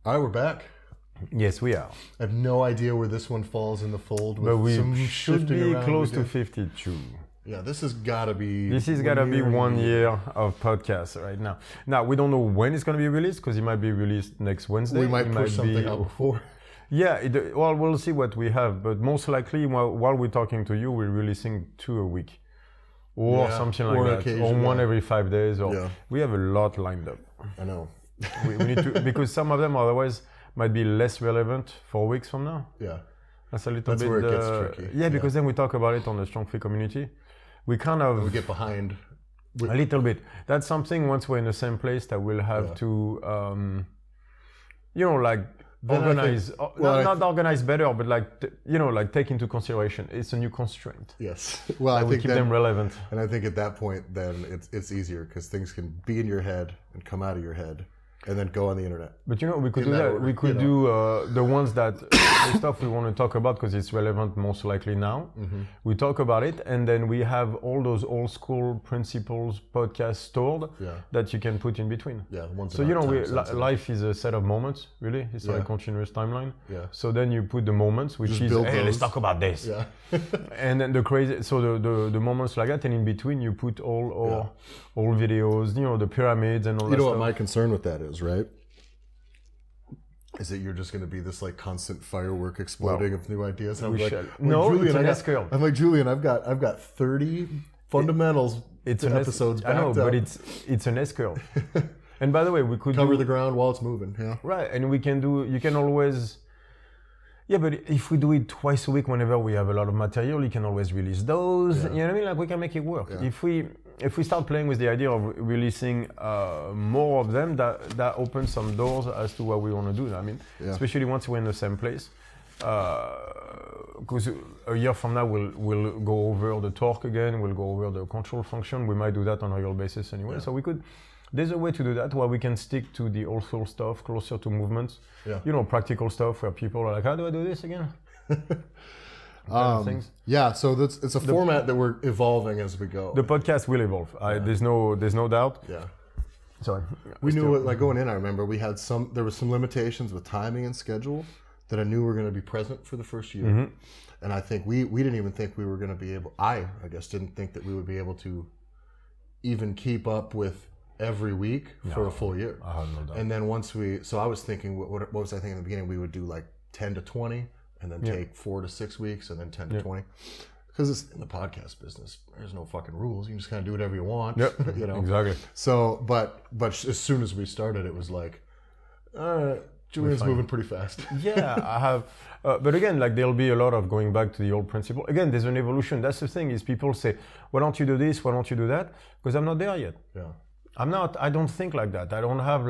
All right, we're back. Yes, we are. I have no idea where this one falls in the fold. With But we some should shifting be around close again. to 52. Yeah, this has got to be... This is got to be 1 year of podcast right now. Now, we don't know when it's going to be released because it might be released next Wednesday. We might it push something out before. Yeah, well, we'll see what we have. But most likely, while we're talking to you, we're releasing 2 a week. Or something like that. Or one every 5 days. Or we have a lot lined up. I know. we need to, because some of them otherwise might be less relevant 4 weeks from now. Yeah. That's a little bit... where it gets tricky. Yeah, because then we talk about it on the StrongFit community. We kind of... We get behind. A little bit. That's something, once we're in the same place, that we'll have to, like, organize... not organize better, but like take into consideration. It's a new constraint. Yes. Well, I think we keep them relevant. And I think at that point, then it's easier because things can be in your head and come out of your head. And then go on the internet. But we could do that. Order, we could do the ones that the stuff we want to talk about because it's relevant most likely now. Mm-hmm. We talk about it, and then we have all those old school principles podcasts stored that you can put in between. Yeah. So life is a set of moments. Really, it's like a continuous timeline. Yeah. So then you put the moments, which is let's talk about this. Yeah. And then the moments like that, and in between you put all videos, the pyramids and all that stuff. You know what my concern with that is, right? Is that you're just going to be this like constant firework exploding of new ideas? And I'm like, Julian, I'm like, Julian, I've got 30 fundamentals episodes I know, but it's an S-curve. And by the way, we could cover the ground while it's moving. Yeah. Right, and you can always... Yeah, but if we do it twice a week, whenever we have a lot of material, you can always release those. Yeah. You know what I mean? Like, we can make it work. Yeah. If we start playing with the idea of releasing more of them, that opens some doors as to what we want to do. I mean, especially once we're in the same place. Because a year from now, we'll go over the torque again. We'll go over the control function. We might do that on a regular basis anyway. Yeah. So we could... There's a way to do that where we can stick to the old school stuff, closer to movements. Yeah. Practical stuff where people are like, how do I do this again? Things. Yeah, so it's a format that we're evolving as we go. The podcast will evolve. There's no doubt. Yeah. Sorry. We knew it, like going in, I remember there were some limitations with timing and schedule that I knew were going to be present for the first year. Mm-hmm. And I think we didn't even think we were going to be able, I guess didn't think that we would be able to even keep up with every week for a full year. No doubt. And then so I was thinking, what was I thinking in the beginning? We would do like 10 to 20 and then take 4 to 6 weeks and then 10 to 20. Because it's in the podcast business, there's no fucking rules. You can just kind of do whatever you want. Yep. Exactly. So, but as soon as we started, it was like, all right, Julian's moving pretty fast. Yeah, I have. But again, like there'll be a lot of going back to the old principle. Again, there's an evolution. That's the thing is people say, why don't you do this? Why don't you do that? Because I'm not there yet. Yeah. I don't think like that. I don't have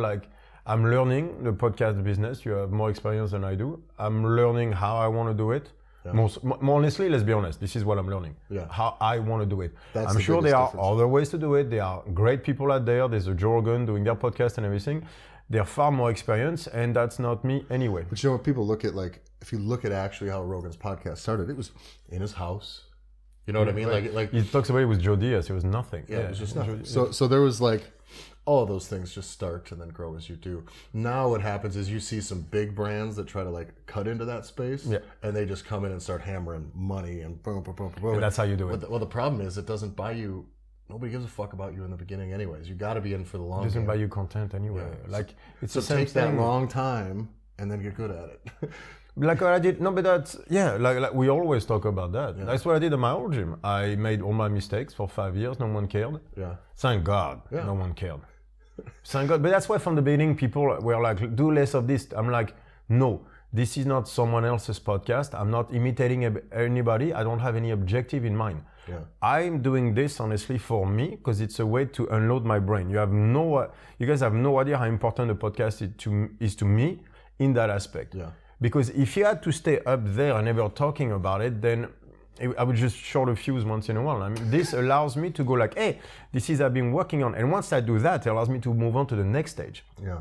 I'm learning the podcast business. You have more experience than I do. I'm learning how I want to do it. Yeah. More honestly, let's be honest, this is what I'm learning. Yeah. How I want to do it. That's I'm sure there are other ways to do it. There are great people out there. There's a Joe Rogan doing their podcast and everything. They're far more experienced, and that's not me anyway. But when people look at if you look at actually how Rogan's podcast started, it was in his house. You know what I mean? Right. Like he talks about it with Joe Diaz. It was nothing. Yeah, it was just nothing. So there was all of those things just start and then grow as you do. Now what happens is you see some big brands that try to cut into that space, and they just come in and start hammering money and boom, boom, boom, boom. And that's how you do it. Well, the problem is it doesn't buy you. Nobody gives a fuck about you in the beginning, anyways. You got to be in for the long. It doesn't buy you content anyway. Yeah. It's the same thing. That long time and then get good at it. Like what I did, no, but that's, like we always talk about that. Yeah. That's what I did at my old gym. I made all my mistakes for 5 years. No one cared. Yeah. Thank God, no one cared. Thank God. But that's why from the beginning, people were like, do less of this. I'm like, no, this is not someone else's podcast. I'm not imitating anybody. I don't have any objective in mind. Yeah. I'm doing this honestly for me because it's a way to unload my brain. You guys have no idea how important the podcast is to me in that aspect. Yeah. Because if you had to stay up there and never talking about it, then I would just short a fuse once in a while. I mean, this allows me to go like, hey, this is I've been working on. And once I do that, it allows me to move on to the next stage. Yeah.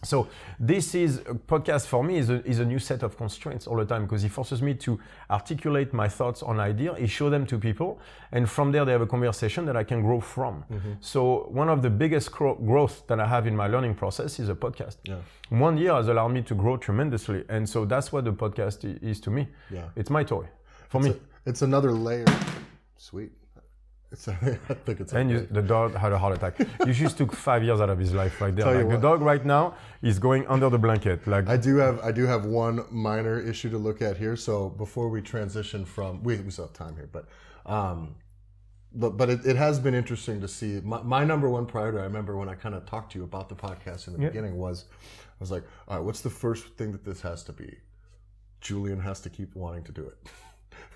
So this is a podcast for me is a new set of constraints all the time, because it forces me to articulate my thoughts on idea, I show them to people, and from there they have a conversation that I can grow from. So one of the biggest growth that I have in my learning process is a podcast. 1 year has allowed me to grow tremendously, and so that's what the podcast is to me. It's my toy for me. It's another layer. Sweet. I think it's and the dog had a heart attack. You just took 5 years out of his life right there. Like the dog right now is going under the blanket. Like I do have one minor issue to look at here. So before we transition from, we still have time here, but it has been interesting to see. My number one priority, I remember when I kind of talked to you about the podcast in the beginning, I was like, all right, what's the first thing that this has to be? Julian has to keep wanting to do it.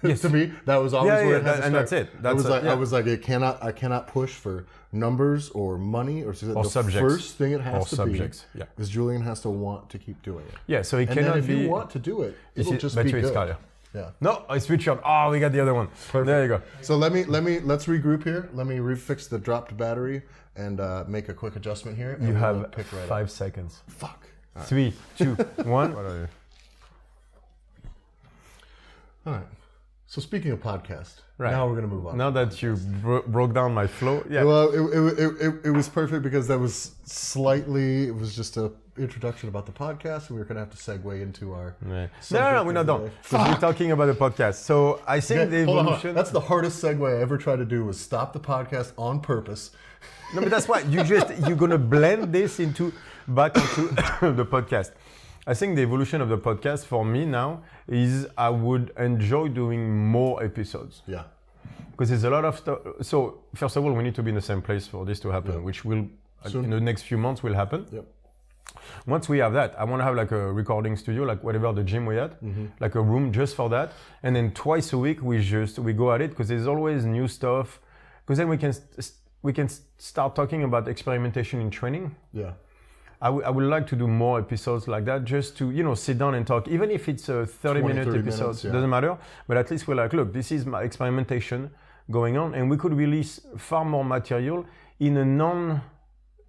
Yes. To me, that was always where it had to and start. that's it. I was like, I cannot push for numbers or money or the subjects. First thing it has to subjects. be is Julian has to want to keep doing it. Yeah, so it and cannot then if be. you want to do it, it'll just be good. No, it's Richard. Oh, we got the other one. Perfect. There you go. So let's regroup here. Let me refix the dropped battery and make a quick adjustment here. You have 5 seconds. Fuck. Right. 3, 2, 1. All right. So speaking of podcast, now we're going to move on. Now that you broke down my flow, Well, it was perfect because it was just an introduction about the podcast, and we were going to have to segue into our. No, we're not done. Because we're talking about the podcast. So I think the evolution. Hold on. That's the hardest segue I ever tried to do, was stop the podcast on purpose. No, but that's why you're going to blend this back into the podcast. I think the evolution of the podcast for me now is I would enjoy doing more episodes. Yeah. Because there's a lot of stuff. So first of all, we need to be in the same place for this to happen, which will, in the next few months, will happen. Yep. Once we have that, I want to have like a recording studio, like whatever the gym we had, like a room just for that. And then twice a week, we go at it, because there's always new stuff. Because then we can start talking about experimentation in training. Yeah. I would like to do more episodes like that, just to, sit down and talk, even if it's a 30-minute episode, doesn't matter. But at least we're like, look, this is my experimentation going on, and we could release far more material in a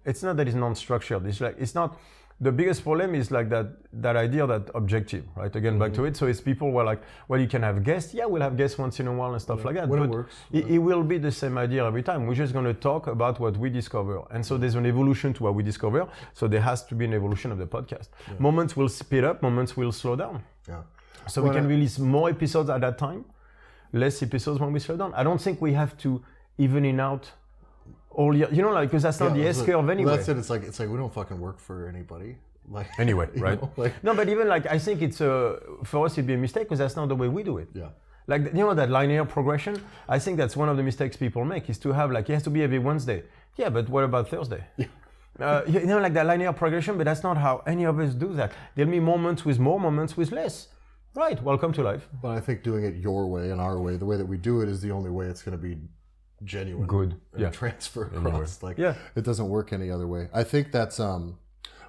it's not that it's non-structured. It's not, the biggest problem is like that idea, that objective, right? Again, back to it. So it's people were like, well, you can have guests. Yeah, we'll have guests once in a while and stuff like that. When but it works. It will be the same idea every time. We're just going to talk about what we discover. And so there's an evolution to what we discover. So there has to be an evolution of the podcast. Yeah. Moments will speed up, moments will slow down. Yeah. So we can release more episodes at that time, less episodes when we slow down. I don't think we have to even it out all year, because that's not the S-curve anyway. Well, that's it. It's like we don't fucking work for anybody. Anyway, right? No, but even I think it's for us it'd be a mistake, because that's not the way we do it. Yeah. That linear progression. I think that's one of the mistakes people make, is to have it has to be every Wednesday. Yeah, but what about Thursday? Yeah. That linear progression, but that's not how any of us do that. There'll be moments with more, moments with less. Right. Welcome to life. But I think doing it your way and our way, the way that we do it, is the only way it's going to be genuine. Good. And transfer across. It doesn't work any other way. I think that's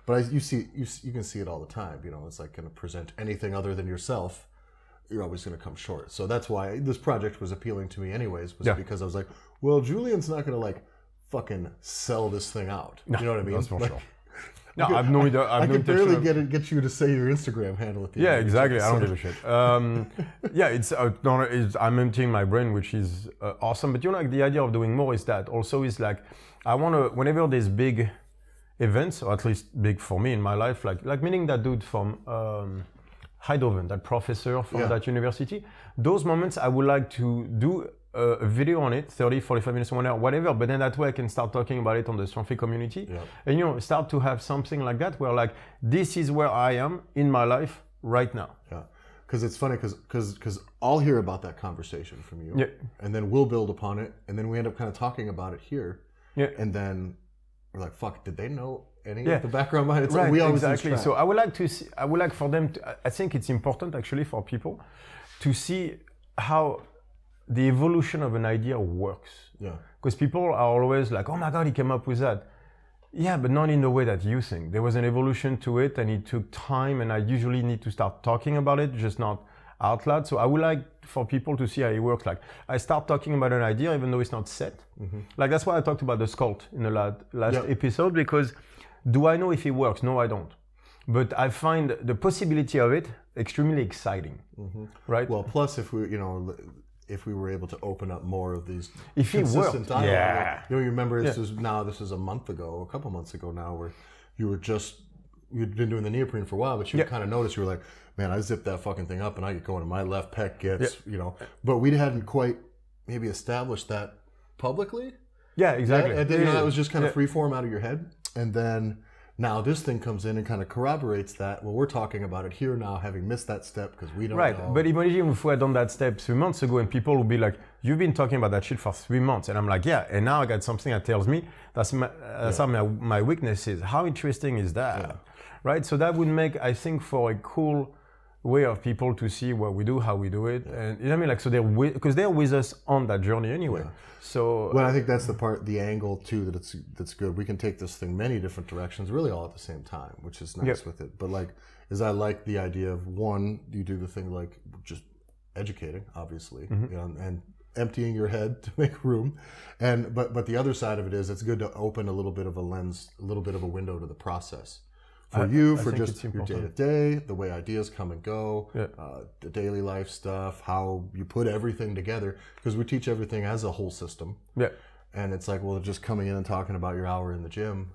but you can see it all the time. It's like going to present anything other than yourself, you're always going to come short. So that's why this project was appealing to me anyways, because I was like, well, Julian's not going to fucking sell this thing out. No, you know what I mean? That's for sure. No, I've no idea. I can barely get you to say your Instagram handle at the end. Yeah, exactly. I don't give a shit. I'm emptying my brain, which is awesome. But the idea of doing more is that also is I want to, whenever there's big events, or at least big for me in my life, like meeting that dude from Eindhoven, that professor from that university, those moments I would like to do a video on it, 30, 45 minutes, 1 hour, whatever, but then that way I can start talking about it on the StrongFit community, and start to have something like that where this is where I am in my life right now. Yeah, because it's funny, because I'll hear about that conversation from you, and then we'll build upon it, and then we end up kind of talking about it here, and then we're like, fuck, did they know any of the background behind it? Right, we always exactly. So I would like to see, for them to, I think it's important actually for people to see how the evolution of an idea works. Yeah. Because people are always like, oh my God, he came up with that. Yeah, but not in the way that you think. There was an evolution to it, and it took time, and I usually need to start talking about it, just not out loud. So I would like for people to see how it works. I start talking about an idea even though it's not set. That's why I talked about the sculpt in the last episode, because do I know if it works? No, I don't. But I find the possibility of it extremely exciting, right? Well, plus if we were able to open up more of these if it consistent worked, dialogue, yeah. you remember this is a month ago, a couple months ago now, where you'd been doing the neoprene for a while, but you kind of noticed, you were like, man, I zipped that fucking thing up and I get going and my left pec gets, but we hadn't quite maybe established that publicly. Yeah, exactly. And then, that was just kind of free form out of your head. And then now this thing comes in and kind of corroborates that. Well, we're talking about it here now, having missed that step because we don't know. Right, but imagine if we had done that step 3 months ago and people would be like, you've been talking about that shit for 3 months. And I'm like, yeah, and now I got something that tells me that's my weakness is. How interesting is that? Yeah. Right, so that would make, I think, for a cool way of people to see what we do, how we do it, and you know what I mean, like, so they're with us on that journey anyway. Yeah. So well, I think that's the angle too that's good. We can take this thing many different directions, really all at the same time, which is nice with it. But I like the idea of one, you do the thing like just educating, obviously, and emptying your head to make room, but the other side of it is it's good to open a little bit of a lens, a little bit of a window to the process. For just your day-to-day, the way ideas come and go, the daily life stuff, how you put everything together, because we teach everything as a whole system. Yeah. And it's like, well, just coming in and talking about your hour in the gym,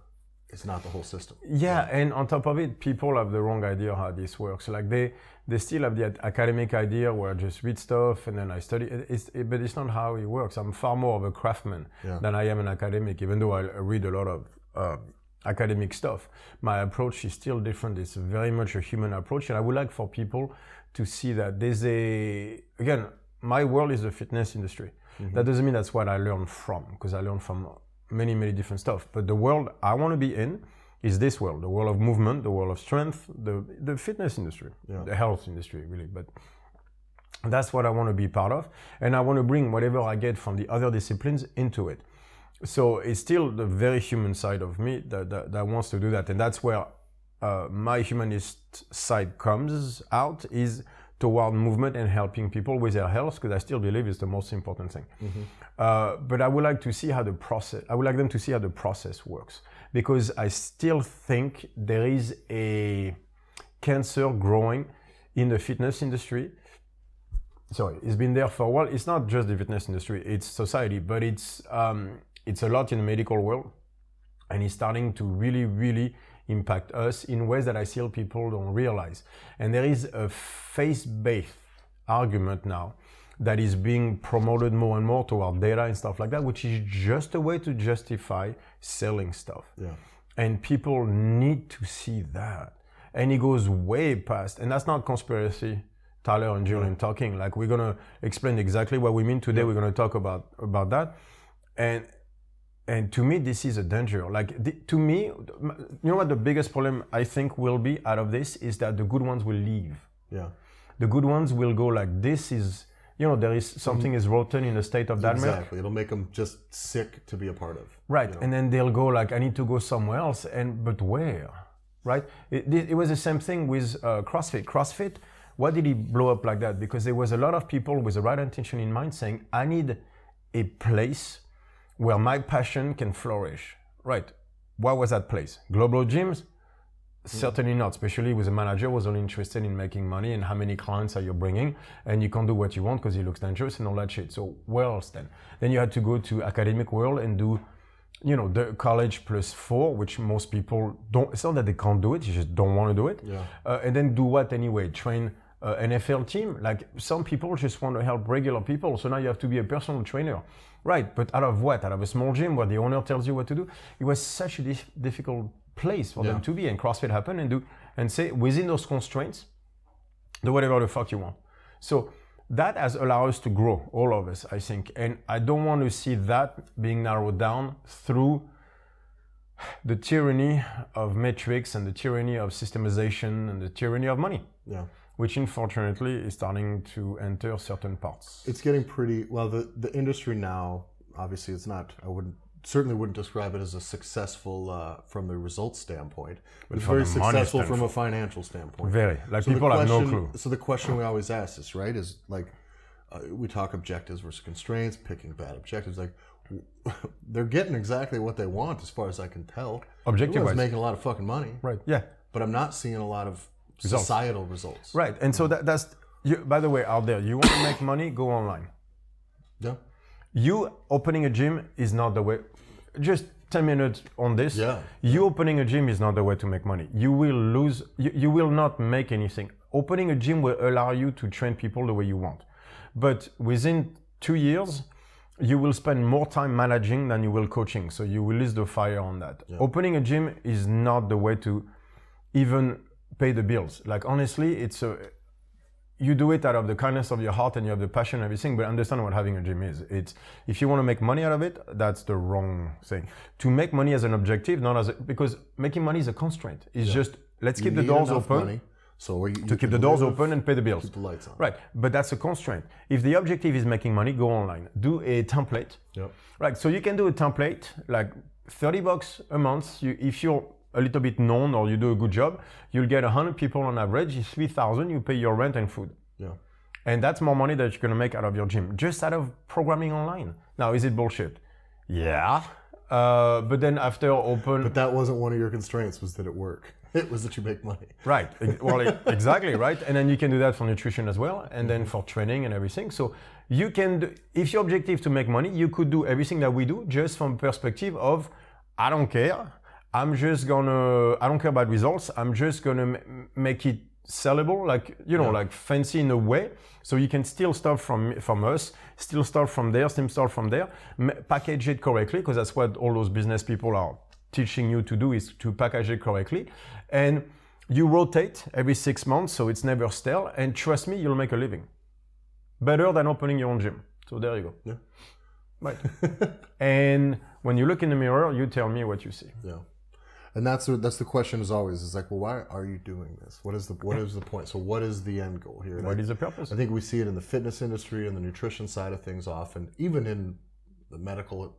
it's not the whole system. Yeah, and on top of it, people have the wrong idea how this works. Like they still have the academic idea where I just read stuff and then I study. But it's not how it works. I'm far more of a craftsman than I am an academic, even though I read a lot of academic stuff. My approach is still different. It's very much a human approach, and I would like for people to see that there's again, my world is the fitness industry. That doesn't mean that's what I learn from, because I learn from many, many different stuff. But the world I want to be in is this world, the world of movement, the world of strength, the fitness industry, the health industry, really. But that's what I want to be part of, and I want to bring whatever I get from the other disciplines into it. So it's still the very human side of me that wants to do that. And that's where my humanist side comes out, is toward movement and helping people with their health, because I still believe it's the most important thing. But I would like to see how the process, I would like them to see how the process works, because I still think there is a cancer growing in the fitness industry. Sorry, it's been there for a while. It's not just the fitness industry, it's society, but it's a lot in the medical world, and it's starting to really, really impact us in ways that I still people don't realize. And there is a faith-based argument now that is being promoted more and more toward data and stuff like that, which is just a way to justify selling stuff. Yeah. And people need to see that. And it goes way past, and that's not conspiracy, Tyler and Julian talking. Like, we're gonna explain exactly what we mean today. We're gonna talk about that. And to me, this is a danger. To me, you know what the biggest problem I think will be out of this is that the good ones will leave. Yeah. The good ones will go like, this is, there is something is rotten in the state of that milk. Exactly. It'll make them just sick to be a part of. Right. And then they'll go like, I need to go somewhere else. But where? Right? It was the same thing with CrossFit. CrossFit, why did it blow up like that? Because there was a lot of people with the right intention in mind saying, I need a place where my passion can flourish. Right. What was that place? Global gyms? Certainly not, especially with a manager who was only interested in making money and how many clients are you bringing, and you can't do what you want because it looks dangerous and all that shit. So where else then? Then you had to go to academic world and do, the college +4, which most people don't, it's not that they can't do it, you just don't want to do it. Yeah. And then do what anyway? Train NFL team? Like, some people just want to help regular people, so now you have to be a personal trainer. Right, but out of what? Out of a small gym where the owner tells you what to do? It was such a difficult place for them to be, and CrossFit happened and say, within those constraints, do whatever the fuck you want. So that has allowed us to grow, all of us, I think. And I don't want to see that being narrowed down through the tyranny of metrics and the tyranny of systemization and the tyranny of money. Yeah. Which unfortunately is starting to enter certain parts. It's getting pretty, well, the industry now, obviously it's not, certainly wouldn't describe it as a successful from the results standpoint, but it's very successful from a financial standpoint. Very, like, so people have no clue. So the question we always ask is, right, is like, we talk objectives versus constraints, picking bad objectives, like, they're getting exactly what they want as far as I can tell. Objective-wise. Making a lot of fucking money. Right, yeah. but I'm not seeing a lot of societal results. Right. And so that's, by the way, out there, you want to make money, go online. Yeah. You opening a gym is not the way. Just 10 minutes on this. Yeah. You opening a gym is not the way to make money. You will lose, you will not make anything. Opening a gym will allow you to train people the way you want. But within 2 years, you will spend more time managing than you will coaching. So you will lose the fire on that. Yeah. Opening a gym is not the way to even pay the bills. Like honestly, you do it out of the kindness of your heart and you have the passion and everything, but understand what having a gym is. If you want to make money out of it, that's the wrong thing. To make money as an objective, not as because making money is a constraint. It's just, let's keep the doors open. Money. So to keep the doors open and pay the bills. Keep the lights on. Right, but that's a constraint. If the objective is making money, go online. Do a template. Yep. Right, so you can do a template, like $30 a month. If you're a little bit known or you do a good job, you'll get 100 people on average. It's 3,000, you pay your rent and food. Yeah. And that's more money that you're gonna make out of your gym, just out of programming online. Now, is it bullshit? Yeah. But then after open... But that wasn't one of your constraints, was that it work. It was that you make money. Right, well, exactly, right? And then you can do that for nutrition as well, and then for training and everything. So you can, if your objective to make money, you could do everything that we do just from perspective of, I don't care. I don't care about results. I'm just gonna make it sellable, like, like fancy in a way. So you can still start from us, still start from there, package it correctly, because that's what all those business people are teaching you to do, is to package it correctly. And you rotate every 6 months, so it's never stale. And trust me, you'll make a living. Better than opening your own gym. So there you go. Yeah. Right. And when you look in the mirror, you tell me what you see. Yeah. And that's the question is always, is like, well, why are you doing this? What is the point? So what is the end goal here? What is the purpose? I think we see it in the fitness industry and the nutrition side of things often, even in the medical,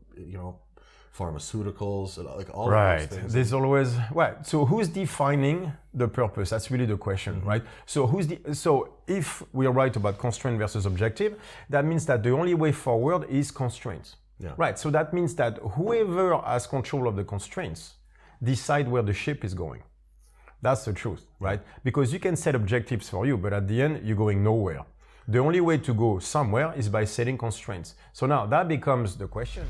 pharmaceuticals, like all of those things. There's always, right. So who's defining the purpose? That's really the question, right? So so if we are right about constraint versus objective, that means that the only way forward is constraints. Yeah. Right. So that means that whoever has control of the constraints decide where the ship is going. That's the truth, right? Because you can set objectives for you, but at the end, you're going nowhere. The only way to go somewhere is by setting constraints. So now that becomes the question.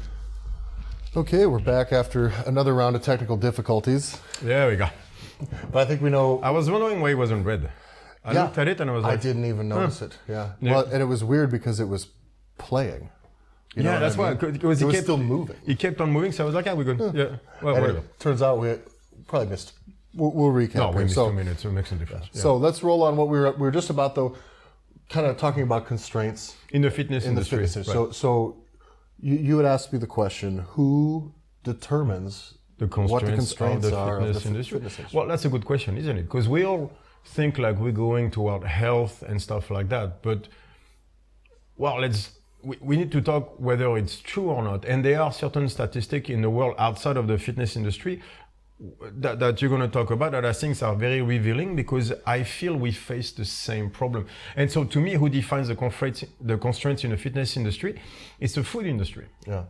Okay, we're back after another round of technical difficulties. There we go. But I think we know... I was wondering why it wasn't red. I looked at it and I was like... I didn't even notice it, yeah. Well, and it was weird because it was playing. That's why. Because it was still moving. It kept on moving, so I was like, we're good. Yeah. Well, and whatever. Turns out we probably missed... We'll recap. No, we missed 2 minutes, so it makes a difference. Yeah. So let's roll on what we were just about, though, kind of talking about constraints. In the fitness industry. Right. So you would ask me the question, who determines what the constraints are of the fitness industry? Well, that's a good question, isn't it? Because we all think like we're going toward health and stuff like that. But, well, we need to talk whether it's true or not. And there are certain statistics in the world outside of the fitness industry that you're going to talk about that I think are very revealing, because I feel we face the same problem. And so to me, who defines the constraints in the fitness industry? It's the food industry. Yeah.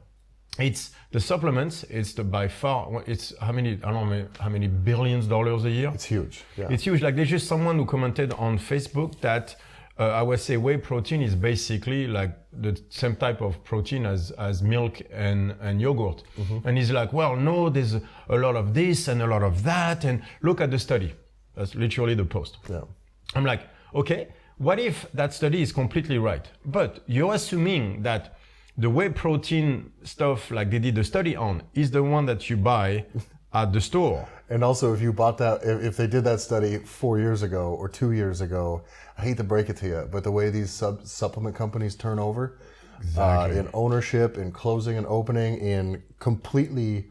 It's the supplements. It's by far, it's how many billions dollars a year? It's huge. Yeah. It's huge. Like there's just someone who commented on Facebook that I would say whey protein is basically like the same type of protein as milk and yogurt. Mm-hmm. And he's like, well, no, there's a lot of this and a lot of that. And look at the study. That's literally the post. Yeah. I'm like, okay, what if that study is completely right? But you're assuming that the whey protein stuff, like they did the study on, is the one that you buy at the store. And also, if you bought that, if they did that study 4 years ago or 2 years ago, I hate to break it to you, but the way these supplement companies turn over, in ownership, in closing and opening, in completely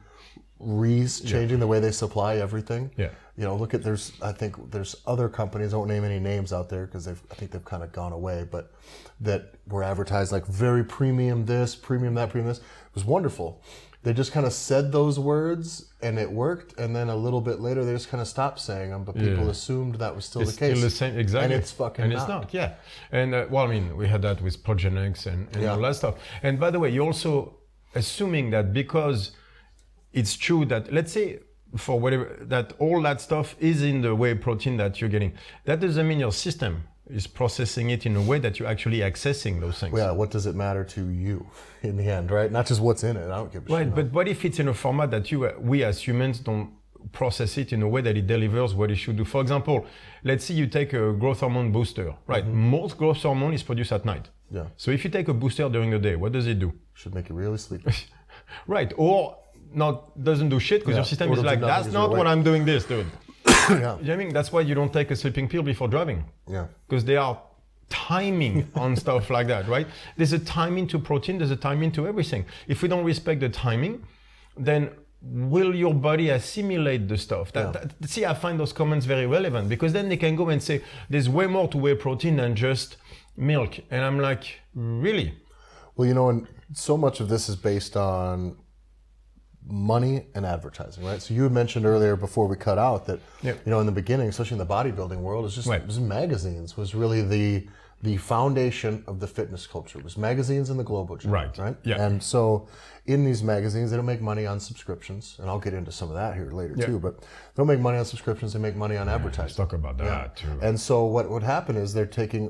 changing the way they supply everything. Yeah. Look at I think there's other companies, I won't name any names out there because I think they've kind of gone away, but that were advertised like very premium this, premium that, premium this. It was wonderful. They just kind of said those words and it worked, and then a little bit later they just kind of stopped saying them, but people assumed that was still the case. Still the same, exactly. And it's fucking and it's not, yeah. And we had that with Progenics and all that stuff. And by the way, you're also assuming that because it's true that, let's say, for whatever, that all that stuff is in the whey protein that you're getting. That doesn't mean your system is processing it in a way that you're actually accessing those things. Well, yeah, what does it matter to you in the end, right? Not just what's in it. I don't give a shit. Right, but what if it's in a format that we as humans don't process it in a way that it delivers what it should do? For example, let's say you take a growth hormone booster, right? Most growth hormone is produced at night. Yeah. So if you take a booster during the day, what does it do? Should make you really sleepy. Right, or not doesn't do shit because your system is like, that's not what I'm doing this, dude. Yeah. You know what I mean? That's why you don't take a sleeping pill before driving. Yeah. Because they are timing on stuff like that, right? There's a timing to protein, there's a timing to everything. If we don't respect the timing, then will your body assimilate the stuff? See, I find those comments very relevant because then they can go and say, there's way more to whey protein than just milk. And I'm like, really? Well, you know, and so much of this is based on money and advertising, right? So you had mentioned earlier before we cut out that, you know, in the beginning, especially in the bodybuilding world, it's just it was magazines was really the foundation of the fitness culture. It was magazines and the Global Gym, right? Yeah. And so in these magazines, they don't make money on subscriptions, and I'll get into some of that here later too, but they don't make money on subscriptions, they make money on advertising. Let's talk about that too. And so what would happen is they're taking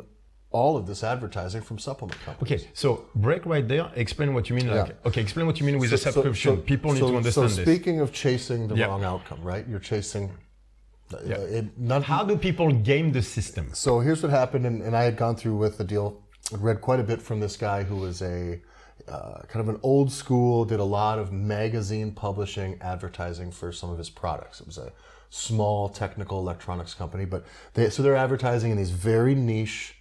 all of this advertising from supplement companies. Okay, so break right there. Explain what you mean. Explain what you mean with a subscription. People need to understand this. So speaking of chasing the wrong outcome, right? You're chasing. How do people game the system? So here's what happened, and I had gone through with the deal. I'd read quite a bit from this guy who was a kind of an old school, did a lot of magazine publishing, advertising for some of his products. It was a small technical electronics company, but they're advertising in these very niche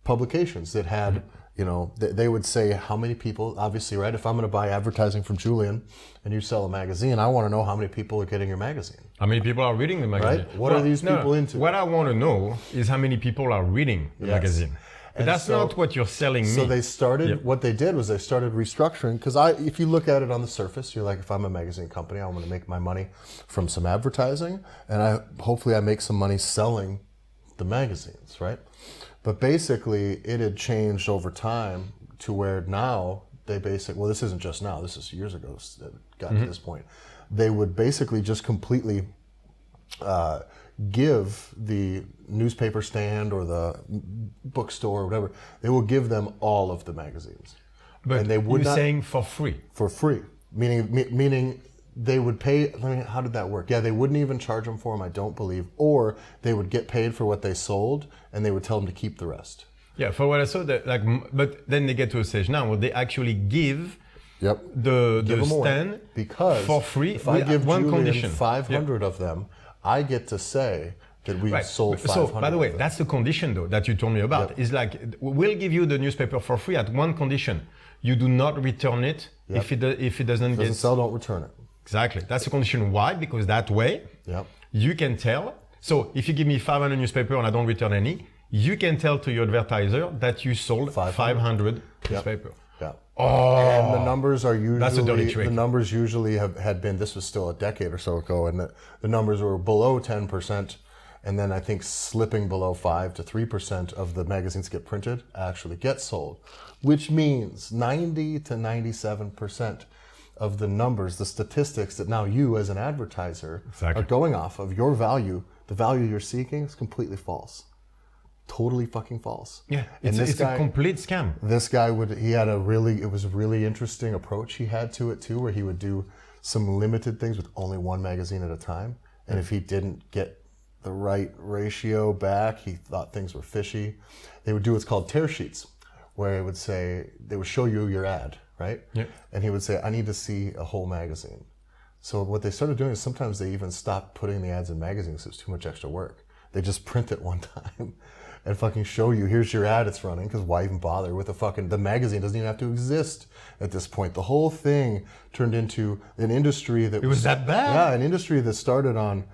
publications that had, you know, they would say how many people, obviously, right? If I'm going to buy advertising from Julian and you sell a magazine, I want to know how many people are getting your magazine. How many people are reading the magazine? Right? What are these people into? What I want to know is how many people are reading the magazine. But that's not what you're selling me. So they started, what they did was they started restructuring, because if you look at it on the surface, you're like, if I'm a magazine company, I want to make my money from some advertising, and hopefully I make some money selling the magazines, right? But basically, it had changed over time to where now they well, this isn't just now, this is years ago that got to this point. They would basically just completely give the newspaper stand or the bookstore or whatever, they will give them all of the magazines. But and they would you're saying for free? For free, meaning they would pay, how did that work? Yeah, they wouldn't even charge them for them, I don't believe. Or they would get paid for what they sold, and they would tell them to keep the rest. Yeah, for what I saw, but then they get to a stage now where they actually give the stand because for free. If I give one Julian condition. 500 of them, I get to say that we sold 500 So, by the way, of them. that's the condition, though, that you told me about. Is like, we'll give you the newspaper for free at one condition. You do not return it if it doesn't get... sell, don't return it. Exactly. That's the condition. Why? Because that way, you can tell. So if you give me 500 newspaper and I don't return any, you can tell to your advertiser that you sold 500 newspaper. Yeah. Oh, and the numbers are usually... That's a dirty trick. The numbers usually had been, this was still a decade or so ago, and the numbers were below 10%, and then I think slipping below 5 to 3% of the magazines get printed actually get sold, which means 90 to 97% of the numbers, the statistics that now you as an advertiser are going off of your value, the value you're seeking is completely false. Totally fucking false. Yeah, it's a complete scam. This guy it was a really interesting approach he had to it too, where he would do some limited things with only one magazine at a time. And if he didn't get the right ratio back, he thought things were fishy. They would do what's called tear sheets, where they would show you your ad, right? Yeah. And he would say, I need to see a whole magazine. So what they started doing is sometimes they even stopped putting the ads in magazines. It was too much extra work. They just print it one time and fucking show you, here's your ad, it's running, because why even bother with the magazine doesn't even have to exist at this point. The whole thing turned into an industry that was that bad? Yeah, an industry that started on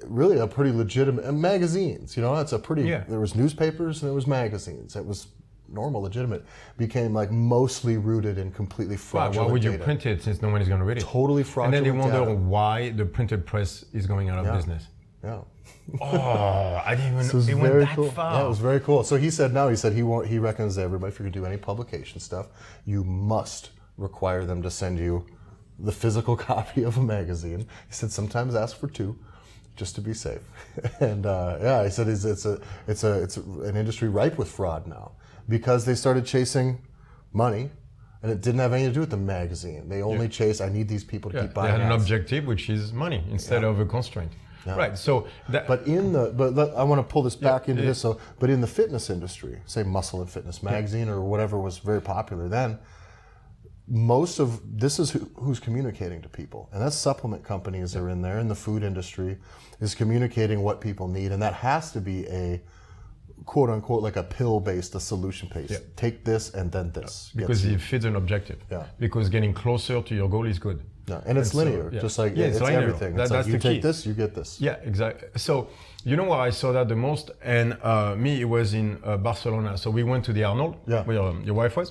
really a pretty legitimate, magazines, you know, it's a pretty, there was newspapers and there was magazines. It was normal, legitimate, became like mostly rooted in completely fraudulent Why would you data. print it since no one is going to read it? Totally fraudulent. And then they wonder data. why the printed press is going out of business. Yeah. I didn't even So it went that cool. far. Yeah, it was very cool. So he said he reckons that everybody, if you're going to do any publication stuff, you must require them to send you the physical copy of a magazine. He said sometimes ask for 2, just to be safe. And he said it's an industry ripe with fraud now because they started chasing money, and it didn't have anything to do with the magazine. They only chase, I need these people to keep buying. They had an ads. objective, which is money, instead of a constraint. Yeah. Right. So, I want to pull this back into this. So, but in the fitness industry, say Muscle and Fitness magazine or whatever was very popular then, most of this is who's communicating to people, and that's supplement companies are in there, and the food industry is communicating what people need, and that has to be a quote unquote like a pill based, a solution based. Take this and then this because it fits an objective. Because getting closer to your goal is good. And it's linear, just like it's linear. Everything. It's like you take this, you get this. Yeah, exactly. So you know where I saw that the most, and it was in Barcelona. So we went to the Arnold, where your wife was.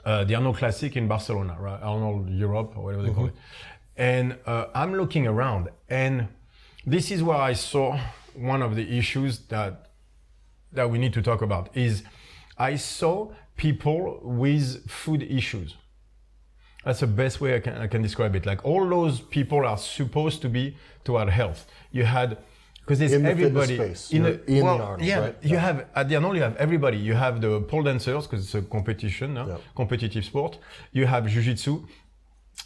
The Arnold Classic in Barcelona, right? Arnold Europe or whatever they call it. And I'm looking around, and this is where I saw one of the issues that we need to talk about. Is I saw people with food issues. That's the best way I can describe it. Like all those people are supposed to be toward health. You had, because there's in everybody the space. In the Arnold, right? You have at the Arnold, you have everybody. You have the pole dancers because it's a competition, competitive sport. You have jiu-jitsu.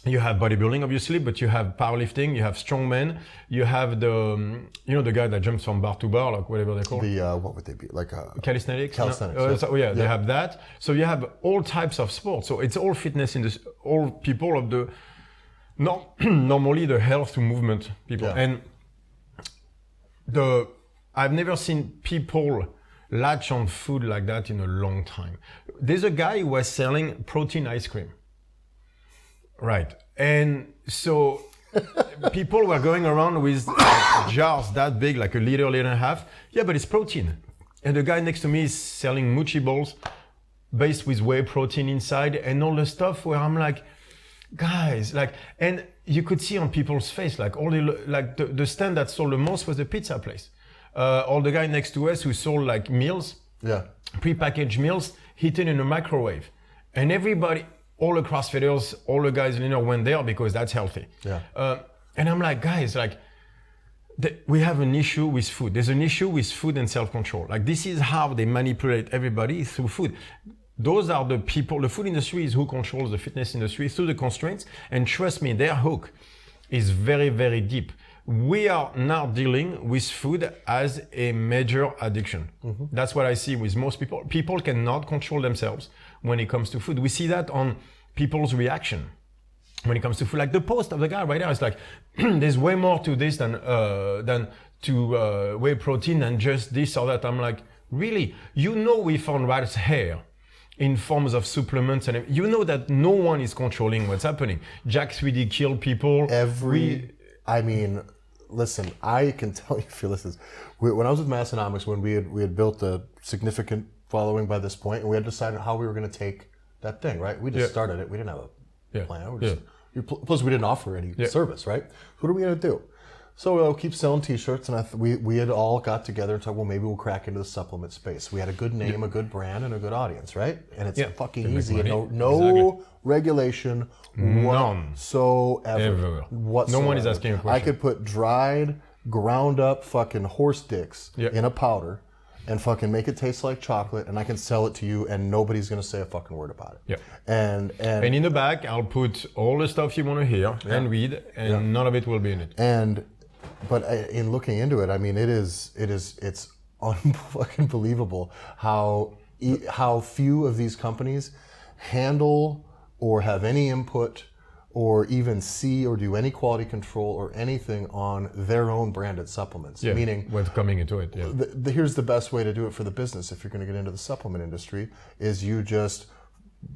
You have bodybuilding, obviously, but you have powerlifting. You have strongmen. You have the guy that jumps from bar to bar, like whatever they call. What would they be like? Calisthenics. Calisthenics. They have that. So you have all types of sports. So it's all fitness in this. All people of the normally the health to movement people. And I've never seen people latch on food like that in a long time. There's a guy who was selling protein ice cream. Right. And so people were going around with jars that big, like a liter and a half. Yeah, but it's protein. And the guy next to me is selling mochi balls based with whey protein inside and all the stuff where I'm like, guys, like, and you could see on people's face, like the stand that sold the most was the pizza place. Or the guy next to us who sold like meals, prepackaged meals, heated in a microwave. And everybody, all the CrossFitters, all the guys, went there because that's healthy. And I'm like, guys, like, we have an issue with food. There's an issue with food and self-control. Like, this is how they manipulate everybody through food. Those are the people, the food industry is who controls the fitness industry through the constraints. And trust me, their hook is very, very deep. We are now dealing with food as a major addiction. That's what I see with most people. People cannot control themselves when it comes to food. We see that on people's reaction when it comes to food. Like the post of the guy right now is like, there's way more to this than to whey protein and just this or that. I'm like, really? We found rat's hair in forms of supplements, and that no one is controlling what's happening. Jack 3D killed people. Listen, I can tell you, Felix, when I was with Massonomics, when we had built a significant following by this point, and we had decided how we were going to take that thing, right? We just started it. We didn't have a plan. Plus, we didn't offer any service, right? What are we going to do? So we'll keep selling T-shirts, and we had all got together and thought, well, maybe we'll crack into the supplement space. We had a good name, a good brand, and a good audience, right? And it's fucking easy. No regulation whatsoever. No one is asking a question. I could put dried, ground up fucking horse dicks in a powder and fucking make it taste like chocolate, and I can sell it to you, and nobody's gonna say a fucking word about it. And in the back, I'll put all the stuff you want to hear and read, and none of it will be in it. But in looking into it, I mean, it's unfucking believable how few of these companies handle or have any input or even see or do any quality control or anything on their own branded supplements. Meaning, what's coming into it. Here's the best way to do it for the business if you're going to get into the supplement industry is you just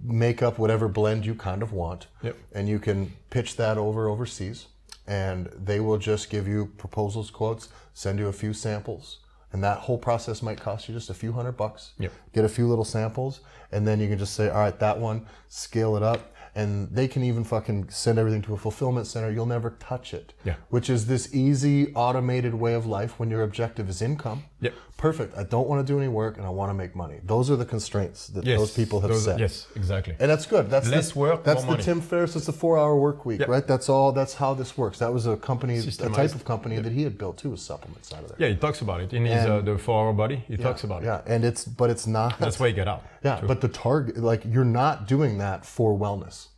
make up whatever blend you kind of want, and you can pitch that overseas. And they will just give you proposals, quotes, send you a few samples. And that whole process might cost you just a few $100. Get a few little samples, and then you can just say, all right, that one, scale it up. and they can even fucking send everything to a fulfillment center. You'll never touch it. Yeah. Which is this easy, automated way of life when your objective is income. Yep. Perfect. I don't want to do any work and I want to make money. Those are the constraints that those people have set. Yes, exactly. And that's good. That's less work, That's more the money. Tim Ferriss. It's a 4-hour work week, right? That's all. That's how this works. That was a company, a type of company that he had built too, was supplements out of there. Yeah, he talks about it in his the 4-hour body. He talks about it. Yeah, and it's not. That's why you get out. Yeah, but the target, like, you're not doing that for wellness.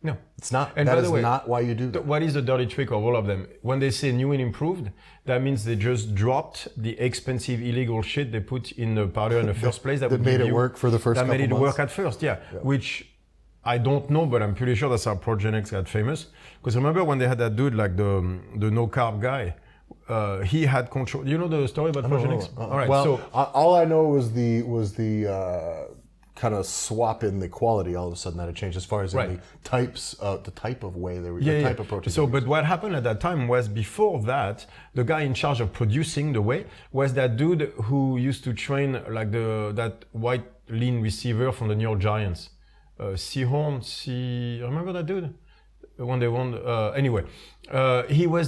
No, it's not. And that by the is way, not why you do that. What is the dirty trick of all of them? When they say new and improved, that means they just dropped the expensive illegal shit they put in the powder in the first place. That made it work for the first couple months. That made it work at first, yeah. Which I don't know, but I'm pretty sure that's how Progenex got famous. Because remember when they had that dude, like the no carb guy, he had control. You know the story about Progenex? All right. Well, so all I know was the kind of swap in the quality. All of a sudden that had changed as far as in the types, the type of way they were, the type of protein. So, but what happened at that time was before that, the guy in charge of producing the whey was that dude who used to train like that white lean receiver from the New York Giants, remember that dude? When they won, anyway, he was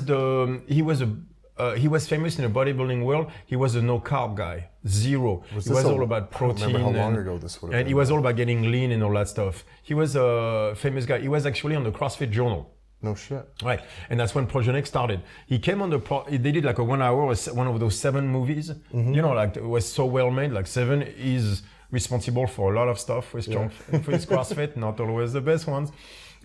famous in the bodybuilding world. He was a no carb guy, zero. He was all about protein. I don't remember how long ago this would have been. And he was all about getting lean and all that stuff. He was a famous guy. He was actually on the CrossFit Journal. No shit. Right, and that's when Progenex started. He came on they did like a 1 hour, one of those 7 movies. You know, like it was so well made. Like 7 is responsible for a lot of stuff with with CrossFit, not always the best ones.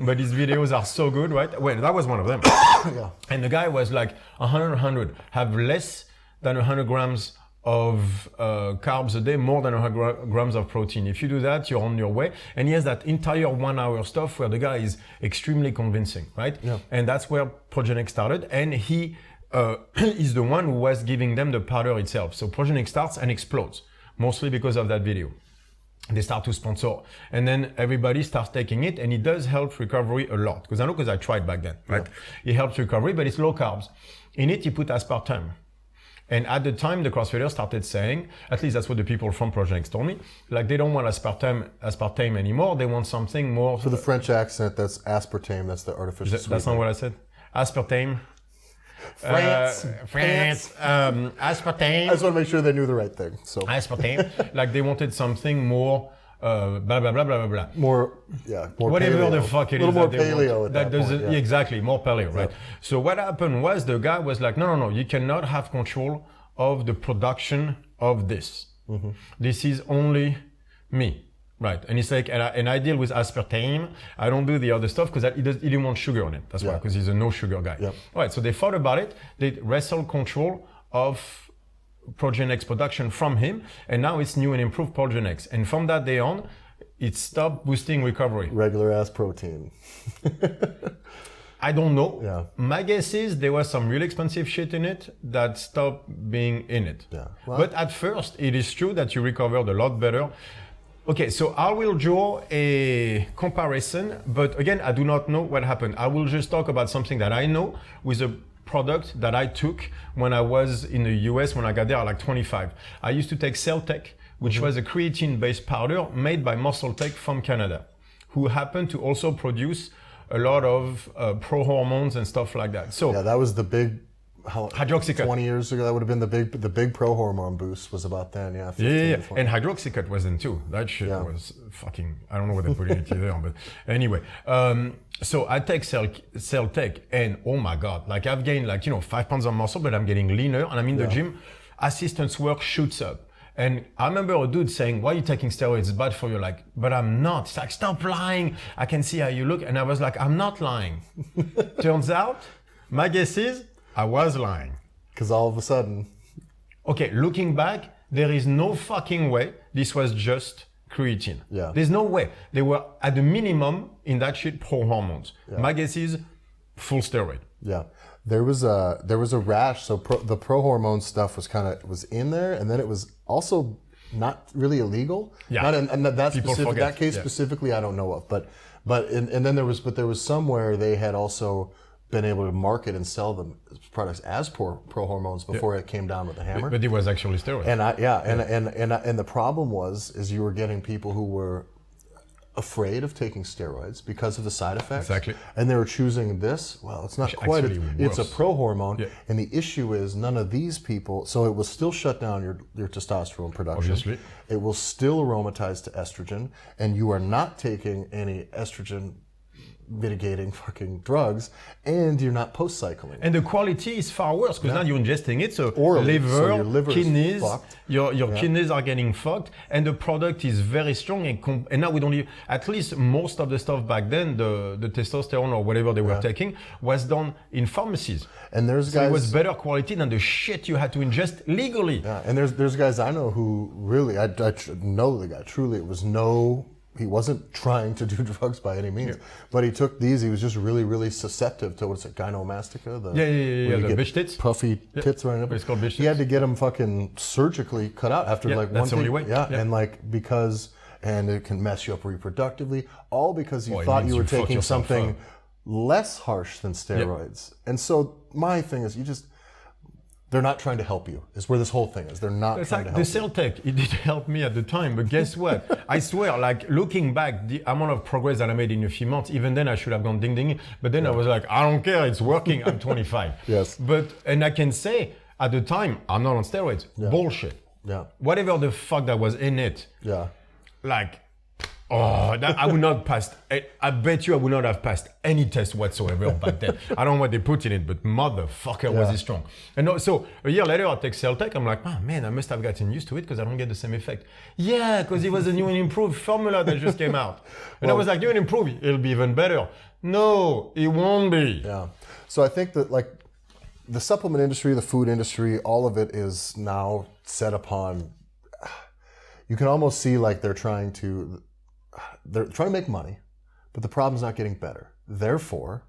But his videos are so good, right? Well, that was one of them. Yeah. And the guy was like 100, have less than 100 grams of carbs a day, more than 100 grams of protein. If you do that, you're on your way. And he has that entire 1 hour stuff where the guy is extremely convincing, right? Yeah. And that's where Progenex started. And he is the one who was giving them the powder itself. So Progenex starts and explodes, mostly because of that video. They start to sponsor, and then everybody starts taking it, and it does help recovery a lot. Because I tried back then, right? Yeah. It helps recovery, but it's low carbs. In it, you put aspartame. And at the time, the CrossFitters started saying, at least that's what the people from Progenex told me, like they don't want aspartame anymore. They want something more. For the French accent, that's aspartame. That's the artificial sweetener. That's not what I said. Aspartame. France. Aspartame. I just want to make sure they knew the right thing. So aspartame, like they wanted something more, blah blah blah blah blah blah. More whatever paleo. the fuck it is. A little more paleo at that point. Yeah. Exactly, more paleo, right? So what happened was the guy was like, no, you cannot have control of the production of this. Mm-hmm. This is only me. Right, and it's like, and I deal with aspartame. I don't do the other stuff because he didn't want sugar on it. That's why, because he's a no sugar guy. Yep. Right, so they thought about it. They wrestled control of Progenex production from him, and now it's new and improved Progenex. And from that day on, it stopped boosting recovery. Regular ass protein. I don't know. Yeah. My guess is there was some really expensive shit in it that stopped being in it. Yeah. Well, but at first, it is true that you recovered a lot better. Okay, so I will draw a comparison, but again, I do not know what happened. I will just talk about something that I know with a product that I took when I was in the US, when I got there at like 25. I used to take Cell-Tech, which was a creatine-based powder made by Muscle Tech from Canada, who happened to also produce a lot of pro-hormones and stuff like that. So yeah, that was the big... Hydroxycut. 20 years ago, that would have been the big pro hormone boost was about then, yeah. 15, yeah. And Hydroxycut was in too. That shit was fucking, I don't know what they put in it either, but anyway. So I take Cell-Tech and oh my God, like I've gained 5 pounds of muscle, but I'm getting leaner and I'm in the gym. Assistance work shoots up. And I remember a dude saying, why are you taking steroids? It's bad for you. Like, but I'm not. It's like, stop lying. I can see how you look. And I was like, I'm not lying. Turns out, my guess is, I was lying. Because all of a sudden... Okay, looking back, there is no fucking way this was just creatine. Yeah. There's no way. They were at the minimum in that shit pro-hormones. Yeah. My guess is full steroid. Yeah. There was a rash. So the pro-hormone stuff was in there, and then it was also not really illegal. Yeah. That case specifically I don't know of. But then there was somewhere they had also been able to market and sell them products as pro hormones before it came down with the hammer. But it was actually steroids. And the problem is you were getting people who were afraid of taking steroids because of the side effects. Exactly. And they were choosing this. Well, it's not quite. It's a pro-hormone. Yeah. And the issue is none of these people, so it will still shut down your testosterone production. Obviously. It will still aromatize to estrogen, and you are not taking any estrogen mitigating fucking drugs, and you're not post-cycling. And the quality is far worse because now you're ingesting it, so orally, liver, so your liver kidneys, is fucked. your kidneys are getting fucked, and the product is very strong. And now we don't even, at least most of the stuff back then, the testosterone or whatever they were taking was done in pharmacies. And there's guys, it was better quality than the shit you had to ingest legally. Yeah, and there's guys I know who really, I know the guy, truly, it was he wasn't trying to do drugs by any means, but he took these. He was just really, really susceptible to what's it, gynomastica? The bitch tits, puffy tits right up. It's called bitch tits. He had to get them fucking surgically cut out after like that's one the only way. And like because it can mess you up reproductively, all because you thought you were taking something less harsh than steroids. And so my thing is, they're not trying to help you, is where this whole thing is. They're not trying to help you. The cell tech, it did help me at the time, but guess what? I swear, like looking back, the amount of progress that I made in a few months, even then I should have gone ding ding. But then I was like, I don't care, it's working, I'm 25. Yes. And I can say, at the time, I'm not on steroids. Bullshit. Yeah. Whatever the fuck that was in it. Yeah. Like, I would not pass. I bet you I would not have passed any test whatsoever back then. I don't know what they put in it, but motherfucker was it strong. And so a year later, I take cell tech. I'm like, man, I must have gotten used to it because I don't get the same effect. Yeah, because it was a new and improved formula that just came out. And I was like, new and improved, it'll be even better. No, it won't be. Yeah. So I think that like the supplement industry, the food industry, all of it is now set upon. You can almost see like they're trying to make money, but the problem's not getting better. Therefore,